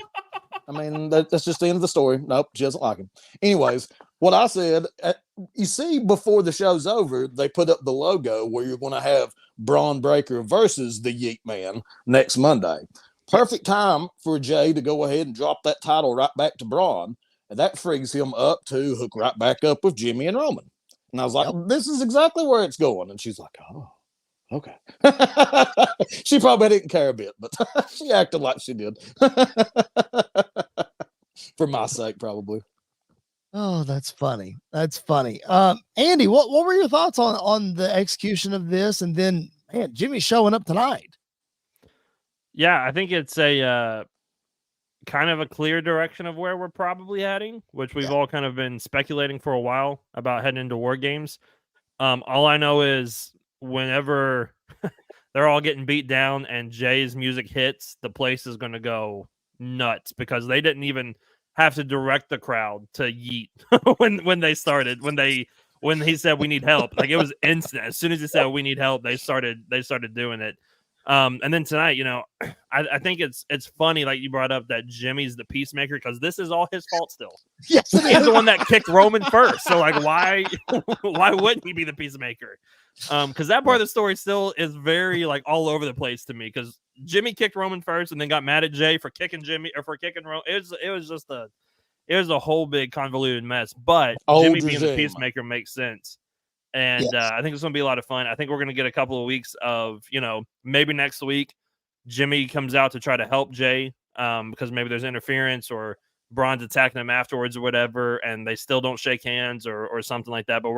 I mean, that's just the end of the story. Nope, she doesn't like him. Anyways, what I said, you see, before the show's over, they put up the logo where you're going to have Braun Breaker versus the Yeet Man next Monday. Perfect time for Jey to go ahead and drop that title right back to Braun. And that frees him up to hook right back up with Jimmy and Roman. And I was like, This is exactly where it's going. And she's like, oh, okay. She probably didn't care a bit, but she acted like she did. For my sake, probably. Oh, that's funny. That's funny. Andy, what were your thoughts on the execution of this? And then, man, Jimmy showing up tonight. Yeah, I think it's a kind of a clear direction of where we're probably heading, which we've all kind of been speculating for a while about heading into War Games. All I know is whenever they're all getting beat down and Jay's music hits, the place is going to go nuts because they didn't even have to direct the crowd to yeet when they started, when he said we need help. Like, it was instant. As soon as he said we need help, they started doing it. And then tonight, you know, I think it's funny, like you brought up, that Jimmy's the peacemaker because this is all his fault still. Yes, he's the one that kicked Roman first. So like, why wouldn't he be the peacemaker? Because that part of the story still is very like all over the place to me. Because Jimmy kicked Roman first and then got mad at Jey for kicking Jimmy or for kicking Roman. It was a whole big convoluted mess. But Jimmy being the peacemaker makes sense. And I think it's going to be a lot of fun. I think we're going to get a couple of weeks of, you know, maybe next week, Jimmy comes out to try to help Jey because maybe there's interference or Braun's attacking him afterwards or whatever, and they still don't shake hands or something like that. But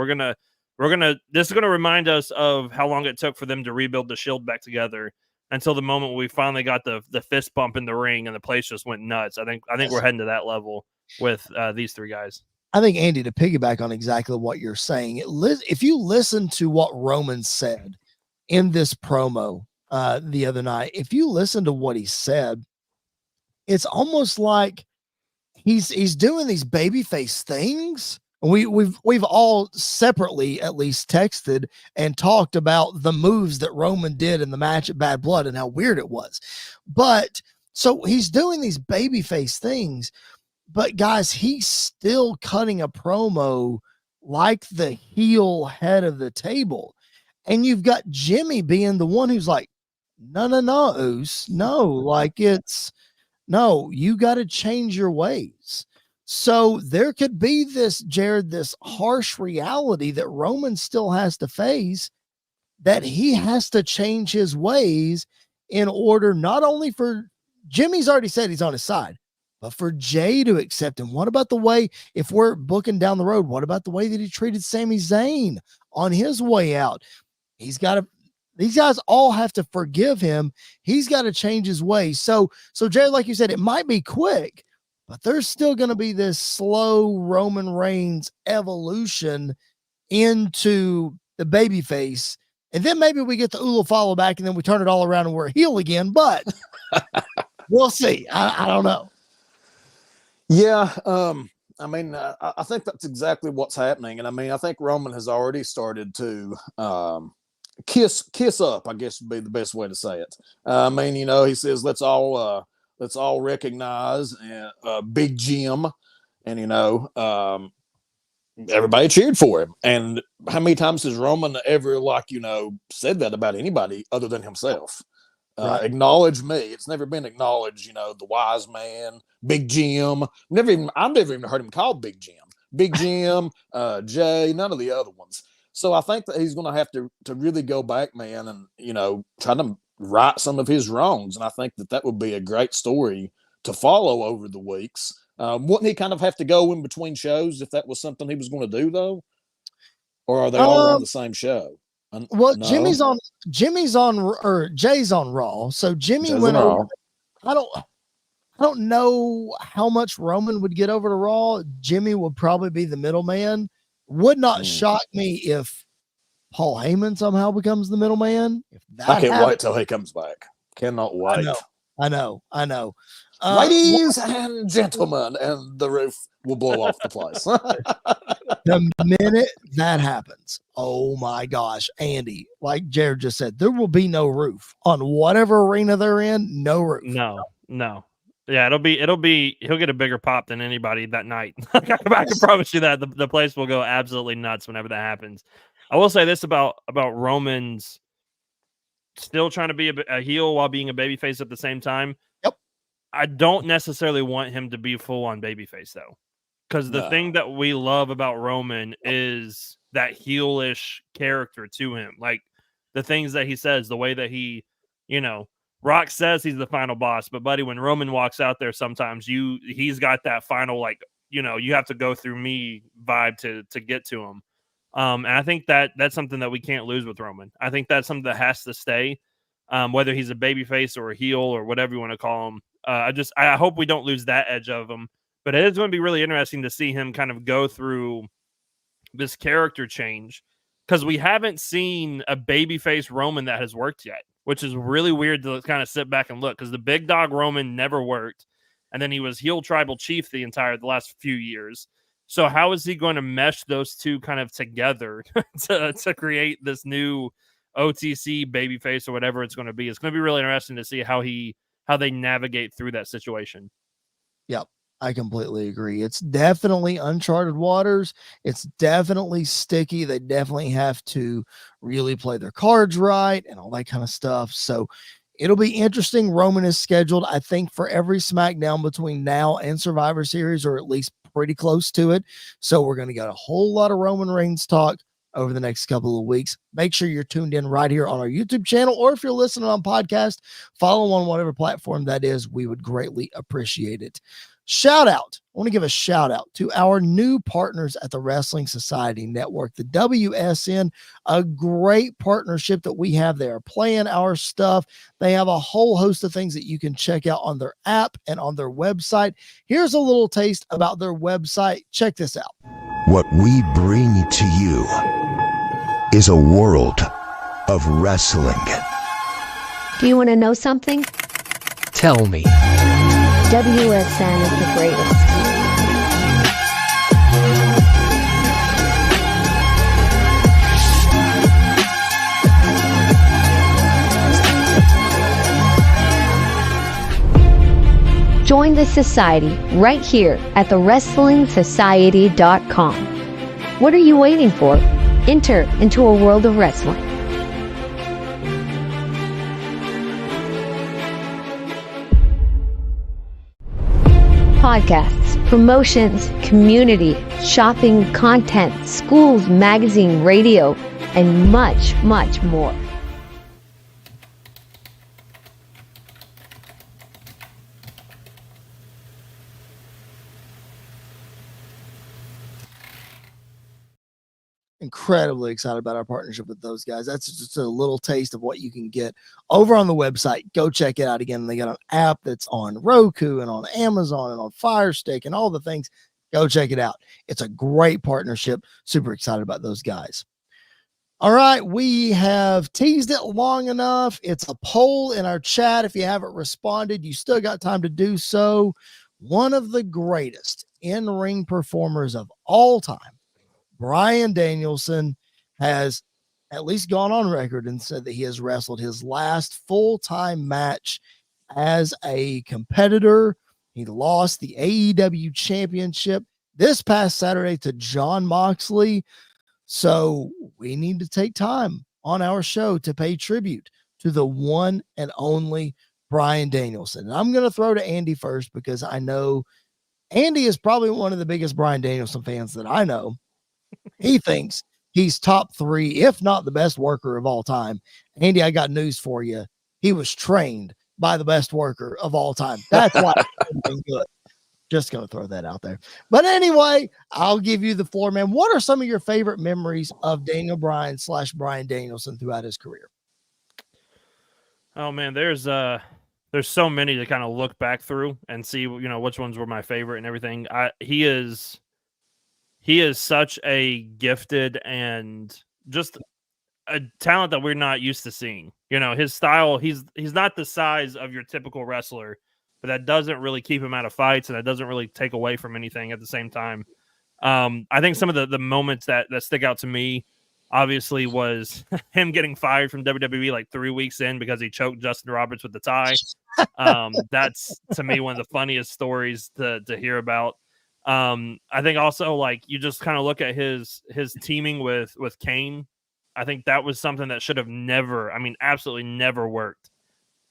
this is going to remind us of how long it took for them to rebuild the Shield back together until the moment we finally got the fist bump in the ring and the place just went nuts. I think we're heading to that level with these three guys. I think, Andy, to piggyback on exactly what you're saying, if you listen to what Roman said in this promo the other night, if you listen to what he said, it's almost like he's doing these babyface things. We've all separately at least texted and talked about the moves that Roman did in the match at Bad Blood and how weird it was. But so he's doing these babyface things. But guys, he's still cutting a promo like the heel head of the table. And you've got Jimmy being the one who's like, no, Oos. No, you got to change your ways. So there could be this, Jared, this harsh reality that Roman still has to face, that he has to change his ways in order not only for Jimmy's already said he's on his side, but for Jey to accept him. What about the way, if we're booking down the road, what about the way that he treated Sami Zayn on his way out? These guys all have to forgive him. He's got to change his ways. So Jared, like you said, it might be quick, but there's still going to be this slow Roman Reigns evolution into the babyface. And then maybe we get the Ula follow back and then we turn it all around and we're a heel again, but we'll see. I don't know. Yeah, I mean, I think that's exactly what's happening, and I mean, I think Roman has already started to kiss up, I guess would be the best way to say it. I mean, you know, he says let's all recognize Big Jim, and you know, everybody cheered for him. And how many times has Roman ever said that about anybody other than himself? Right. Acknowledge me. It's never been acknowledged, the wise man, Big Jim. I've never even heard him called Big Jim. Big Jim, Jay, none of the other ones. So I think that he's going to have to really go back, man, and, you know, try to right some of his wrongs. And I think that would be a great story to follow over the weeks. Wouldn't he kind of have to go in between shows if that was something he was going to do, though? Or are they all on the same show? Well, No? Jay's on Raw. So Jimmy Jay's went on over. Raw. I don't know how much Roman would get over to Raw. Jimmy would probably be the middleman. Would not shock me if Paul Heyman somehow becomes the middleman. If that I can't happens, wait till he comes back. Cannot wait. I know. Ladies and gentlemen, and the roof will blow off the place. The minute that happens, oh my gosh, Andy, like Jared just said, there will be no roof on whatever arena they're in. No roof. No. Yeah, he'll get a bigger pop than anybody that night. I can promise you that the place will go absolutely nuts whenever that happens. I will say this about Roman's still trying to be a heel while being a babyface at the same time. Yep. I don't necessarily want him to be full on babyface though. Because the thing that we love about Roman is that heelish character to him. Like the things that he says, the way that he, you know, Rock says he's the final boss, but buddy, when Roman walks out there, sometimes he's got that final, like, you know, you have to go through me vibe to get to him. And I think that's something that we can't lose with Roman. I think that's something that has to stay, whether he's a babyface or a heel or whatever you want to call him. I hope we don't lose that edge of him. But it is going to be really interesting to see him kind of go through this character change because we haven't seen a babyface Roman that has worked yet, which is really weird to kind of sit back and look because the big dog Roman never worked. And then he was heel tribal chief the last few years. So how is he going to mesh those two kind of together to create this new OTC babyface or whatever it's going to be? It's going to be really interesting to see how they navigate through that situation. Yep. I completely agree. It's definitely uncharted waters. It's definitely sticky. They definitely have to really play their cards right and all that kind of stuff. So it'll be interesting. Roman is scheduled, I think, for every SmackDown between now and Survivor Series, or at least pretty close to it. So we're going to get a whole lot of Roman Reigns talk over the next couple of weeks. Make sure you're tuned in right here on our YouTube channel, or if you're listening on podcast, follow on whatever platform that is. We would greatly appreciate it. Shout out. I want to give a shout out to our new partners at the Wrestling Society Network, the WSN, a great partnership that we have. They are playing our stuff. They have a whole host of things that you can check out on their app and on their website. Here's a little taste about their website. Check this out. What we bring to you is a world of wrestling. Do you want to know something? Tell me. WSN is the greatest. Join the society right here at thewrestlingsociety.com. What are you waiting for? Enter into a world of wrestling. Podcasts, promotions, community, shopping, content, schools, magazine, radio, and much, much more. Incredibly excited about our partnership with those guys. That's just a little taste of what you can get over on the website. Go check it out again. They got an app that's on Roku and on Amazon and on Fire Stick and all the things. Go check it out. It's a great partnership. Super excited about those guys. All right, we have teased it long enough. It's a poll in our chat. If you haven't responded, you still got time to do so. One of the greatest in-ring performers of all time, Bryan Danielson, has at least gone on record and said that he has wrestled his last full-time match as a competitor. He lost the AEW championship this past Saturday to Jon Moxley. So we need to take time on our show to pay tribute to the one and only Bryan Danielson. And I'm going to throw to Andy first because I know Andy is probably one of the biggest Bryan Danielson fans that I know. He thinks he's top 3, if not the best worker of all time. Andy, I got news for you. He was trained by the best worker of all time. That's why it's been good. Just going to throw that out there. But anyway, I'll give you the floor, man. What are some of your favorite memories of Daniel Bryan / Bryan Danielson throughout his career? Oh man, there's so many to kind of look back through and see, which ones were my favorite and everything. He is such a gifted and just a talent that we're not used to seeing. His style, he's not the size of your typical wrestler, but that doesn't really keep him out of fights, and that doesn't really take away from anything at the same time. I think some of the moments that stick out to me, obviously, was him getting fired from WWE like 3 weeks in because he choked Justin Roberts with the tie. That's, to me, one of the funniest stories to hear about. I think also, like, you just kind of look at his teaming with Kane. I think that was something that should have absolutely never worked.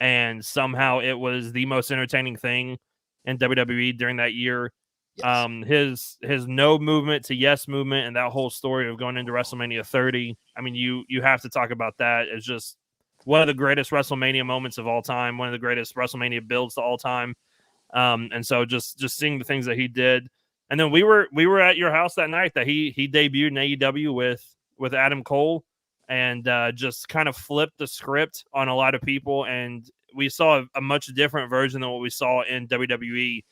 And somehow it was the most entertaining thing in WWE during that year. Yes. His no movement to yes movement and that whole story of going into WrestleMania 30. I mean, you have to talk about that. It's just one of the greatest WrestleMania moments of all time, one of the greatest WrestleMania builds to all time. And so just seeing the things that he did. And then we were at your house that night that he debuted in AEW with Adam Cole, and just kind of flipped the script on a lot of people. And we saw a much different version than what we saw in WWE.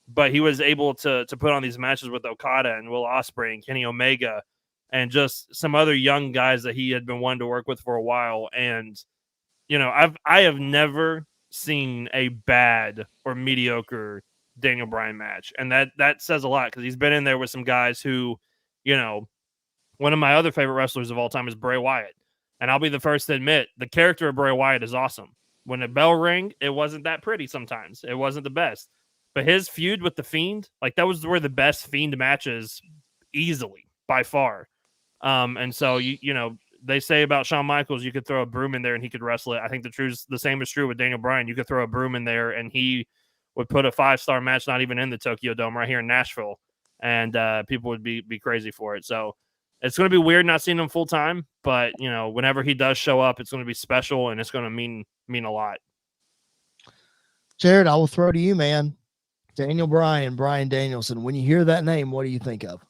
But he was able to put on these matches with Okada and Will Ospreay and Kenny Omega and just some other young guys that he had been wanting to work with for a while. And, I have never seen a bad or mediocre Daniel Bryan match. And that says a lot, because he's been in there with some guys who, one of my other favorite wrestlers of all time is Bray Wyatt. And I'll be the first to admit, the character of Bray Wyatt is awesome. When the bell rang, it wasn't that pretty sometimes. It wasn't the best. But his feud with The Fiend, like, that was where the best Fiend matches easily, by far. And so, they say about Shawn Michaels, you could throw a broom in there and he could wrestle it. I think the same is true with Daniel Bryan. You could throw a broom in there and he would put a 5-star match, not even in the Tokyo Dome, right here in Nashville. And people would be crazy for it. So it's going to be weird not seeing him full time, but whenever he does show up, it's going to be special and it's going to mean a lot. Jared, I will throw to you, man. Daniel Bryan, Bryan Danielson. When you hear that name, what do you think of?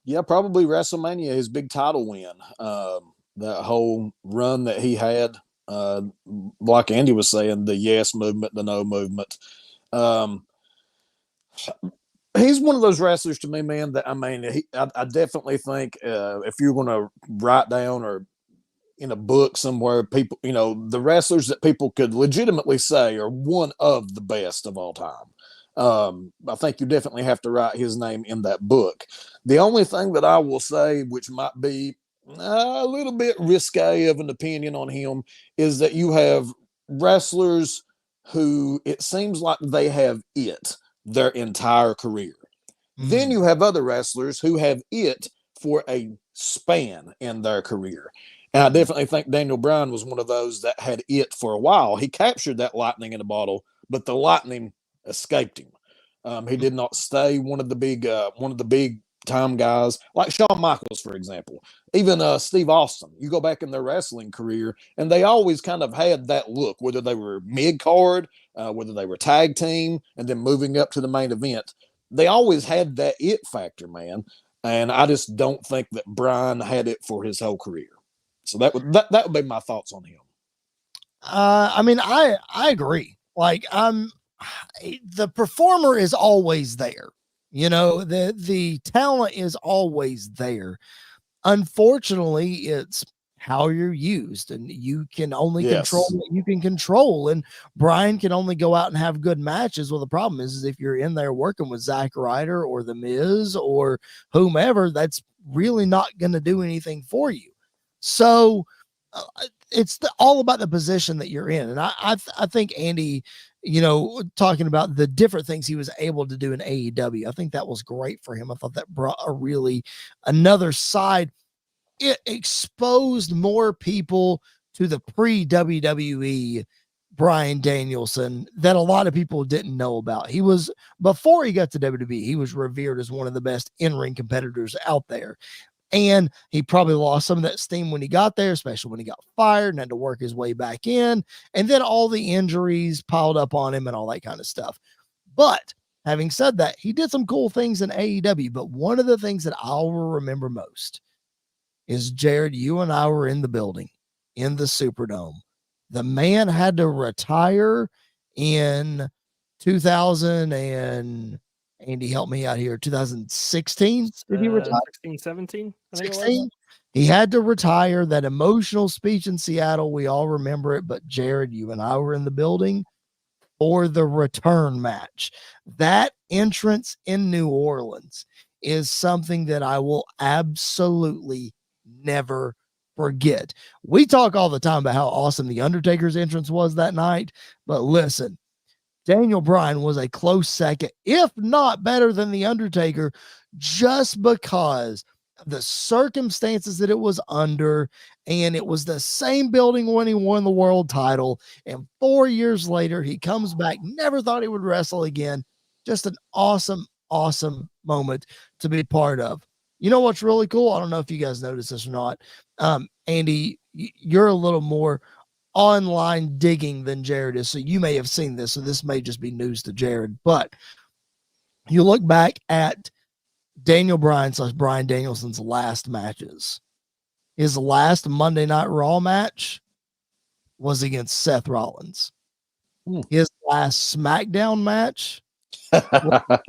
Yeah, probably WrestleMania, his big title win. That whole run that he had, like Andy was saying, the yes movement, the no movement. He's one of those wrestlers to me, man, that I definitely think if you're going to write down or in a book somewhere, people, the wrestlers that people could legitimately say are one of the best of all time. I think you definitely have to write his name in that book. The only thing that I will say, which might be a little bit risque of an opinion on him, is that you have wrestlers who it seems like they have it their entire career. Then you have other wrestlers who have it for a span in their career. And I definitely think Daniel Bryan was one of those that had it for a while. He captured that lightning in a bottle, but the lightning escaped him. He did not stay one of the big time guys like Shawn Michaels, for example. Even Steve Austin. You go back in their wrestling career, and they always kind of had that look, whether they were mid-card, whether they were tag team, and then moving up to the main event. They always had that it factor, man. And I just don't think that Bryan had it for his whole career. So that would be my thoughts on him. I agree. Like, the performer is always there. The talent is always there. Unfortunately, it's how you're used, and you can only control what you can control. And Bryan can only go out and have good matches. Well, the problem is if you're in there working with Zack Ryder or The Miz or whomever, that's really not going to do anything for you. So it's all about the position that you're in. And I think Andy, talking about the different things he was able to do in AEW, I think that was great for him. I thought that brought another side. It exposed more people to the pre-WWE Bryan Danielson that a lot of people didn't know about. He was, before he got to WWE, he was revered as one of the best in-ring competitors out there. And he probably lost some of that steam when he got there, especially when he got fired and had to work his way back in. And then all the injuries piled up on him and all that kind of stuff. But having said that, he did some cool things in AEW. But one of the things that I will remember most is, Jared, you and I were in the building in the Superdome. The man had to retire in 2000 and Andy, help me out here. 2016? Did he retire? 16, 17? 16? He had to retire. That emotional speech in Seattle, we all remember it. But Jared, you and I were in the building for the return match. That entrance in New Orleans is something that I will absolutely never forget. We talk all the time about how awesome the Undertaker's entrance was that night. But listen, Daniel Bryan was a close second, if not better than The Undertaker, just because of the circumstances that it was under. And it was the same building when he won the world title. And 4 years later, he comes back, never thought he would wrestle again. Just an awesome, awesome moment to be part of. You know what's really cool? I don't know if you guys noticed this or not. Andy, you're a little more online digging than Jared is, so you may have seen this, so this may just be news to Jared. But you look back at Daniel Bryan / Bryan Danielson's last matches. His last Monday Night Raw match was against Seth Rollins. His last SmackDown match was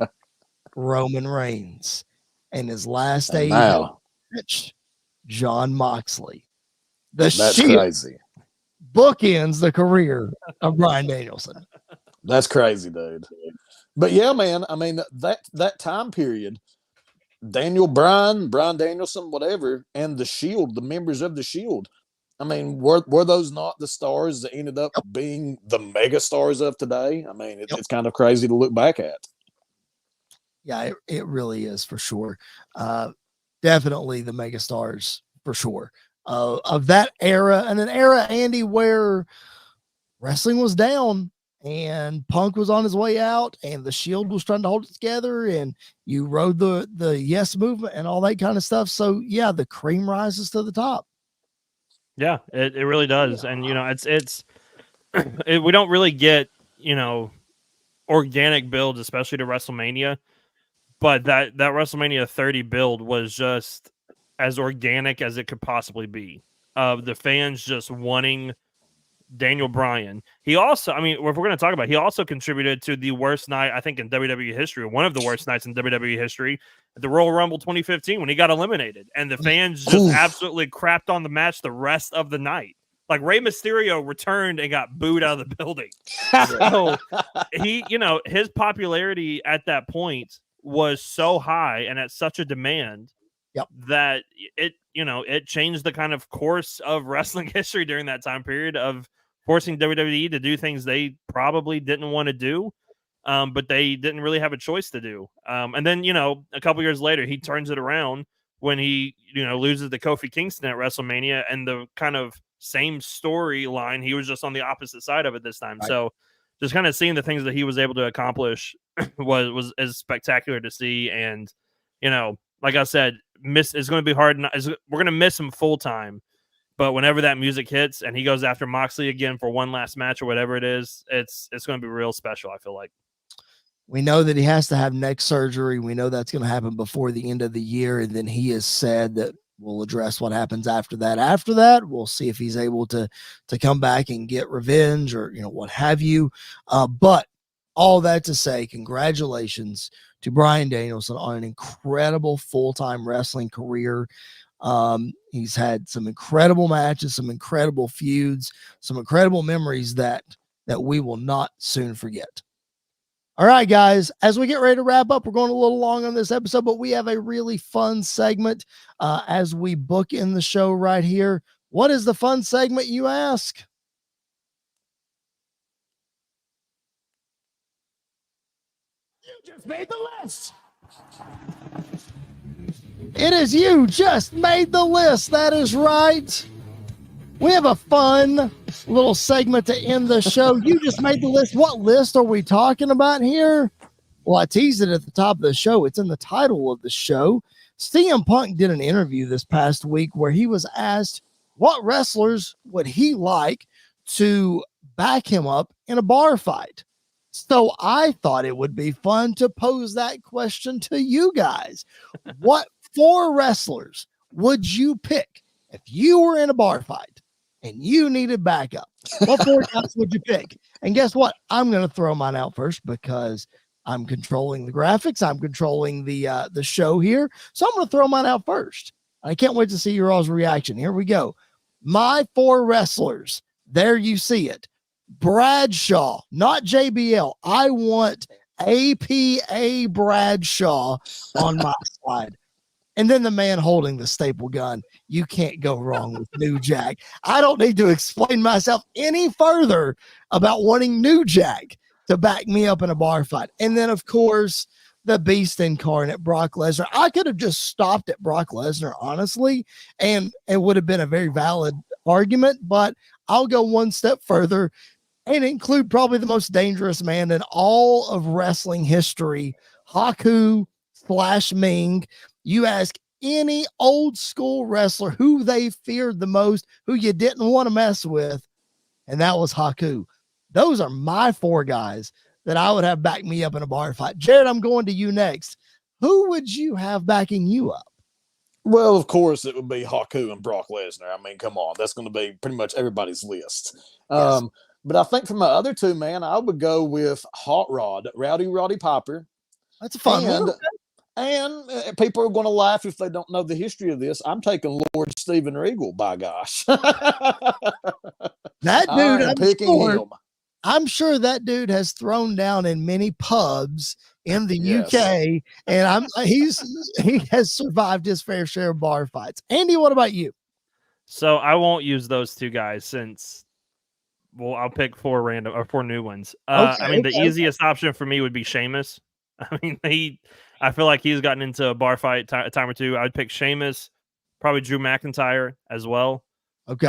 Roman Reigns. And his last AEW match, Jon Moxley. That's crazy. Bookends the career of Bryan Danielson. That's crazy, dude. But yeah, man, I mean, that time period, Daniel Bryan Danielson, whatever, and the Shield, the members of the Shield, I mean, were those not the stars that ended up being the mega stars of today? I mean, it's kind of crazy to look back at. Yeah, it really is, for sure. Definitely the mega stars, for sure. Of that era, and an era, Andy, where wrestling was down and Punk was on his way out and the Shield was trying to hold it together, and you rode the Yes movement and all that kind of stuff. So yeah, the cream rises to the top. Yeah, it really does. And it's we don't really get organic builds, especially to WrestleMania, but that WrestleMania 30 build was just as organic as it could possibly be, of the fans just wanting Daniel Bryan. He also, I mean, if we're going to talk about it, he also contributed to the worst night, I think, in WWE history, one of the worst nights in WWE history, at the Royal Rumble 2015, when he got eliminated. And the fans just absolutely crapped on the match the rest of the night. Like, Rey Mysterio returned and got booed out of the building. So he, his popularity at that point was so high and at such a demand that it changed the kind of course of wrestling history during that time period, of forcing WWE to do things they probably didn't want to do, but they didn't really have a choice to do. And then, a couple years later, he turns it around when he, loses to Kofi Kingston at WrestleMania, and the kind of same storyline, he was just on the opposite side of it this time. Right. So just kind of seeing the things that he was able to accomplish was as spectacular to see. And, like I said, it's going to be hard. We're going to miss him full time, but whenever that music hits and he goes after Moxley again for one last match or whatever it is, it's going to be real special, I feel like. We know that he has to have neck surgery. We know that's going to happen before the end of the year. And then he has said that we'll address what happens after that. After that, we'll see if he's able to come back and get revenge or, what have you. But all that to say, congratulations to Bryan Danielson on an incredible full-time wrestling career. He's had some incredible matches, some incredible feuds, some incredible memories that we will not soon forget. All right, guys, as we get ready to wrap up, we're going a little long on this episode, but we have a really fun segment as we book in the show right here. What is the fun segment, you ask? You just made the list. It is You Just Made the List. That is right. We have a fun little segment to end the show. You just made the list. What list are we talking about here? Well, I teased it at the top of the show. It's in the title of the show. CM Punk did an interview this past week where he was asked what wrestlers would he like to back him up in a bar fight. So I thought it would be fun to pose that question to you guys. What 4 wrestlers would you pick if you were in a bar fight and you needed backup? What 4 guys would you pick? And guess what? I'm going to throw mine out first because I'm controlling the graphics. I'm controlling the show here. So I'm going to throw mine out first. I can't wait to see your all's reaction. Here we go. My 4 wrestlers. There you see it. Bradshaw, not JBL. I want APA Bradshaw on my side. And then the man holding the staple gun. You can't go wrong with New Jack. I don't need to explain myself any further about wanting New Jack to back me up in a bar fight. And then, of course, the beast incarnate, Brock Lesnar. I could have just stopped at Brock Lesnar, honestly, and it would have been a very valid argument, but I'll go one step further and include probably the most dangerous man in all of wrestling history, Haku/Ming. You ask any old school wrestler who they feared the most, who you didn't want to mess with, and that was Haku. Those are my 4 guys that I would have back me up in a bar fight. Jared, I'm going to you next. Who would you have backing you up? Well, of course, it would be Haku and Brock Lesnar. I mean, come on. That's going to be pretty much everybody's list. Yes. But I think for my other 2, man, I would go with Hot Rod, Roddy Piper. That's a fun one. And people are going to laugh if they don't know the history of this. I'm taking Lord Steven Regal, by gosh. That dude, him. I'm sure that dude has thrown down in many pubs in the UK, and he has survived his fair share of bar fights. Andy, what about you? So I won't use those 2 guys since, well, I'll pick 4 random or 4 new ones. The easiest option for me would be Sheamus. I mean, I feel like he's gotten into a bar fight a time or 2. I would pick Sheamus, probably Drew McIntyre as well. Okay.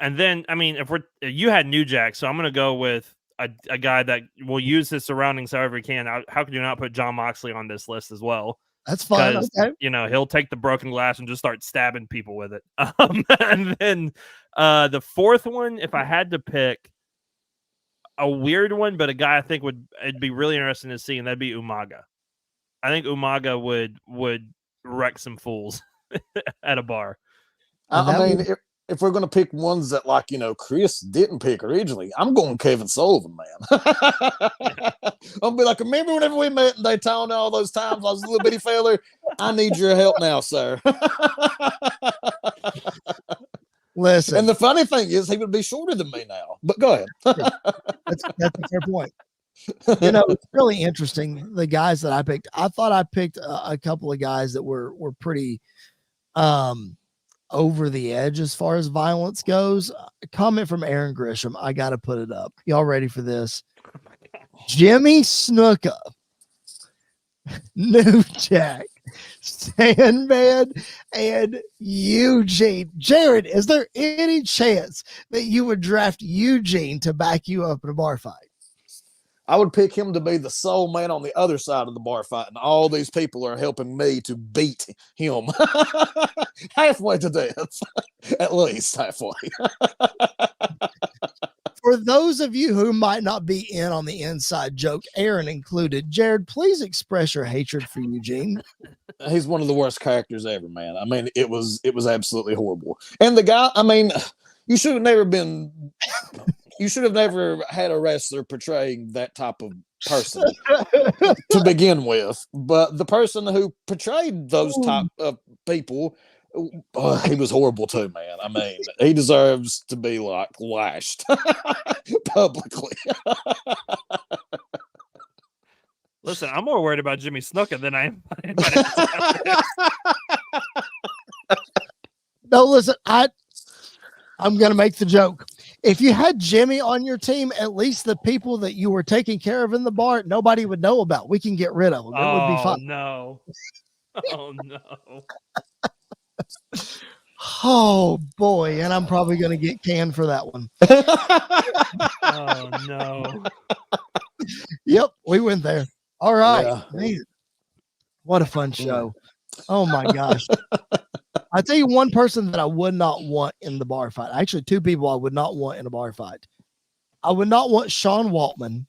And then, I mean, if you had New Jack, so I'm going to go with a guy that will use his surroundings however he can. How could you not put Jon Moxley on this list as well? That's fine. Okay. He'll take the broken glass and just start stabbing people with it. And then the 4th one, if I had to pick a weird one, but a guy I think it'd be really interesting to see, and that'd be Umaga. I think Umaga would wreck some fools at a bar. If we're going to pick ones that, Chris didn't pick originally, I'm going Kevin Sullivan, man. I'll be like, remember whenever we met in Daytona all those times I was a little bitty feller? I need your help now, sir. Listen. And the funny thing is he would be shorter than me now. But go ahead. That's a fair point. It's really interesting, the guys that I picked. I thought I picked a couple of guys that were pretty over the edge as far as violence goes. A comment from Aaron Grisham. I got to put it up. Y'all ready for this? Jimmy Snuka, New Jack, Sandman, and Eugene. Jared, is there any chance that you would draft Eugene to back you up in a bar fight? I would pick him to be the sole man on the other side of the bar fight, and all these people are helping me to beat him halfway to death, at least halfway. For those of you who might not be in on the inside joke, Aaron included, Jared, please express your hatred for Eugene. He's one of the worst characters ever, man. I mean, it was absolutely horrible. And the guy, I mean, you should have never had a wrestler portraying that type of person to begin with. But the person who portrayed those type of people, he was horrible too, man. I mean, he deserves to be lashed publicly. Listen, I'm more worried about Jimmy Snuka than I am. No, listen, I'm going to make the joke. If you had Jimmy on your team, at least the people that you were taking care of in the bar, nobody would know about. We can get rid of them. It would be fun. No. Oh, no. Oh boy, and I'm probably going to get canned for that one. Oh no. Yep, we went there. All right. Yeah. Man, what a fun show. Oh my gosh. I tell you one person that I would not want in the bar fight. Actually, two people I would not want in a bar fight. I would not want Sean Waltman,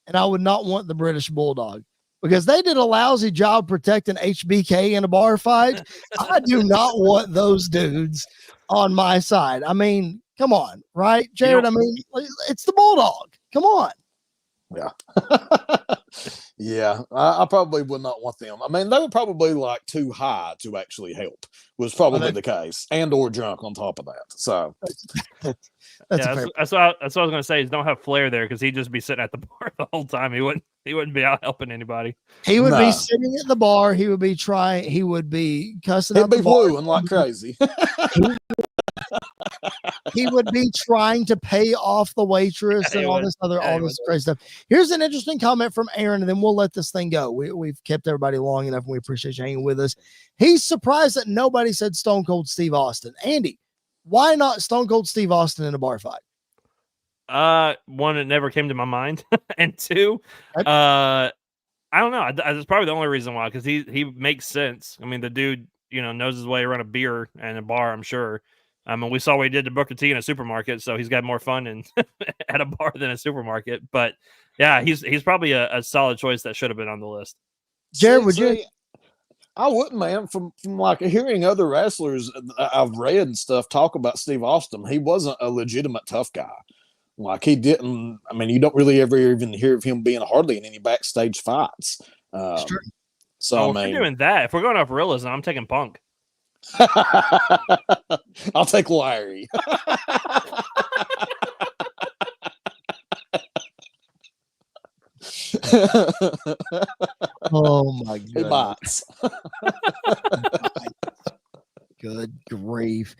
and I would not want the British Bulldog, because they did a lousy job protecting HBK in a bar fight. I do not want those dudes on my side. I mean, come on, right, Jared? I mean, it's the Bulldog. Come on. Yeah. Yeah, I probably would not want them. I mean, they were probably like too high to actually help, was probably the case, and or drunk on top of that. So that's what I was going to say, is don't have Flair there, because he'd just be sitting at the bar the whole time. He wouldn't be out helping anybody. He would be sitting at the bar. He would be cussing. He'd be wooing like crazy. He would be trying to pay off the waitress and all this crazy stuff. Here's an interesting comment from Aaron, and then we'll let this thing go. We've kept everybody long enough, and we appreciate you hanging with us. He's surprised that nobody said Stone Cold Steve Austin. Andy, why not Stone Cold Steve Austin in a bar fight? One, it never came to my mind, and two, I don't know. That's probably the only reason why, because he makes sense. I mean, the dude, knows his way around a beer and a bar, I'm sure. I mean, we saw what he did to Booker T in a supermarket, so he's got more fun at a bar than a supermarket. But yeah, he's probably a solid choice that should have been on the list. Jared, would you? I wouldn't, man. From like hearing other wrestlers I've read and stuff talk about Steve Austin, he wasn't a legitimate tough guy. Like, he didn't. I mean, you don't really ever even hear of him being hardly in any backstage fights. So if we're doing that, if we're going off realism, I'm taking Punk. I'll take Larry. Oh my goodness. He bites. Good grief.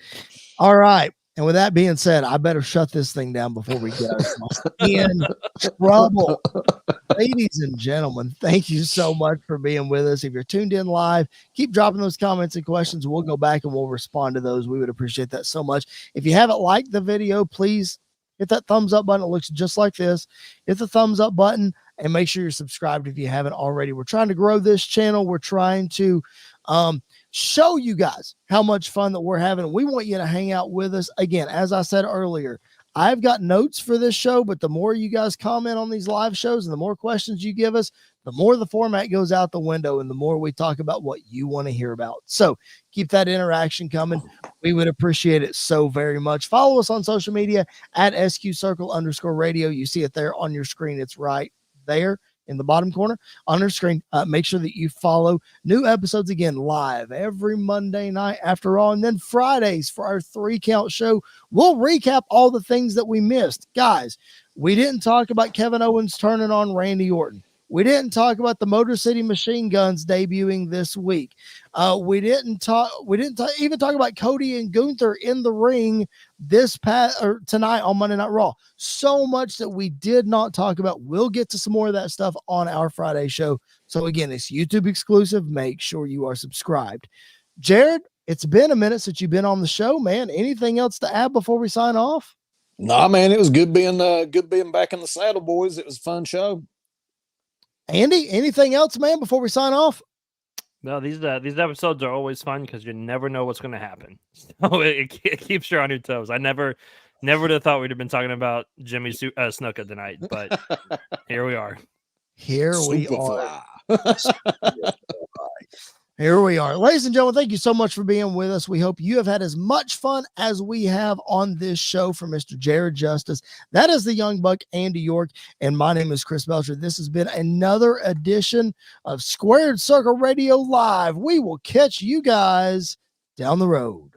All right. And with that being said, I better shut this thing down before we get ourselves in trouble. Ladies and gentlemen, thank you so much for being with us. If you're tuned in live, keep dropping those comments and questions. We'll go back and we'll respond to those. We would appreciate that so much. If you haven't liked the video, please hit that thumbs up button. It looks just like this. Hit the thumbs up button and make sure you're subscribed if you haven't already. We're trying to grow this channel. We're trying to show you guys how much fun that we're having. We want you to hang out with us. Again, as I said earlier, I've got notes for this show, but the more you guys comment on these live shows and the more questions you give us, the more the format goes out the window and the more we talk about what you want to hear about. So keep that interaction coming. We would appreciate it so very much. Follow us on social media at SQCircle_radio. You see it there on your screen. It's right there in the bottom corner on our screen. Make sure that you follow new episodes again live every Monday night after all. And then Fridays for our 3-count show, we'll recap all the things that we missed. Guys, we didn't talk about Kevin Owens turning on Randy Orton. We didn't talk about the Motor City Machine Guns debuting this week. We didn't even talk about Cody and Gunther in the ring tonight on Monday Night Raw. So much that we did not talk about. We'll get to some more of that stuff on our Friday show. So again, it's YouTube exclusive. Make sure you are subscribed. Jared, it's been a minute since you've been on the show, man. Anything else to add before we sign off? Nah, man, it was good being back in the saddle, boys. It was a fun show. Andy, anything else, man, before we sign off? No, these episodes are always fun because you never know what's going to happen. So it keeps you on your toes. I never would have thought we'd have been talking about Jimmy Snuka tonight, but here we are. Here we are. Ladies and gentlemen, thank you so much for being with us. We hope you have had as much fun as we have on this show. For Mr. Jared Justice, that is the Young Buck, Andy York, and my name is Chris Belcher. This has been another edition of Squared Circle Radio Live. We will catch you guys down the road.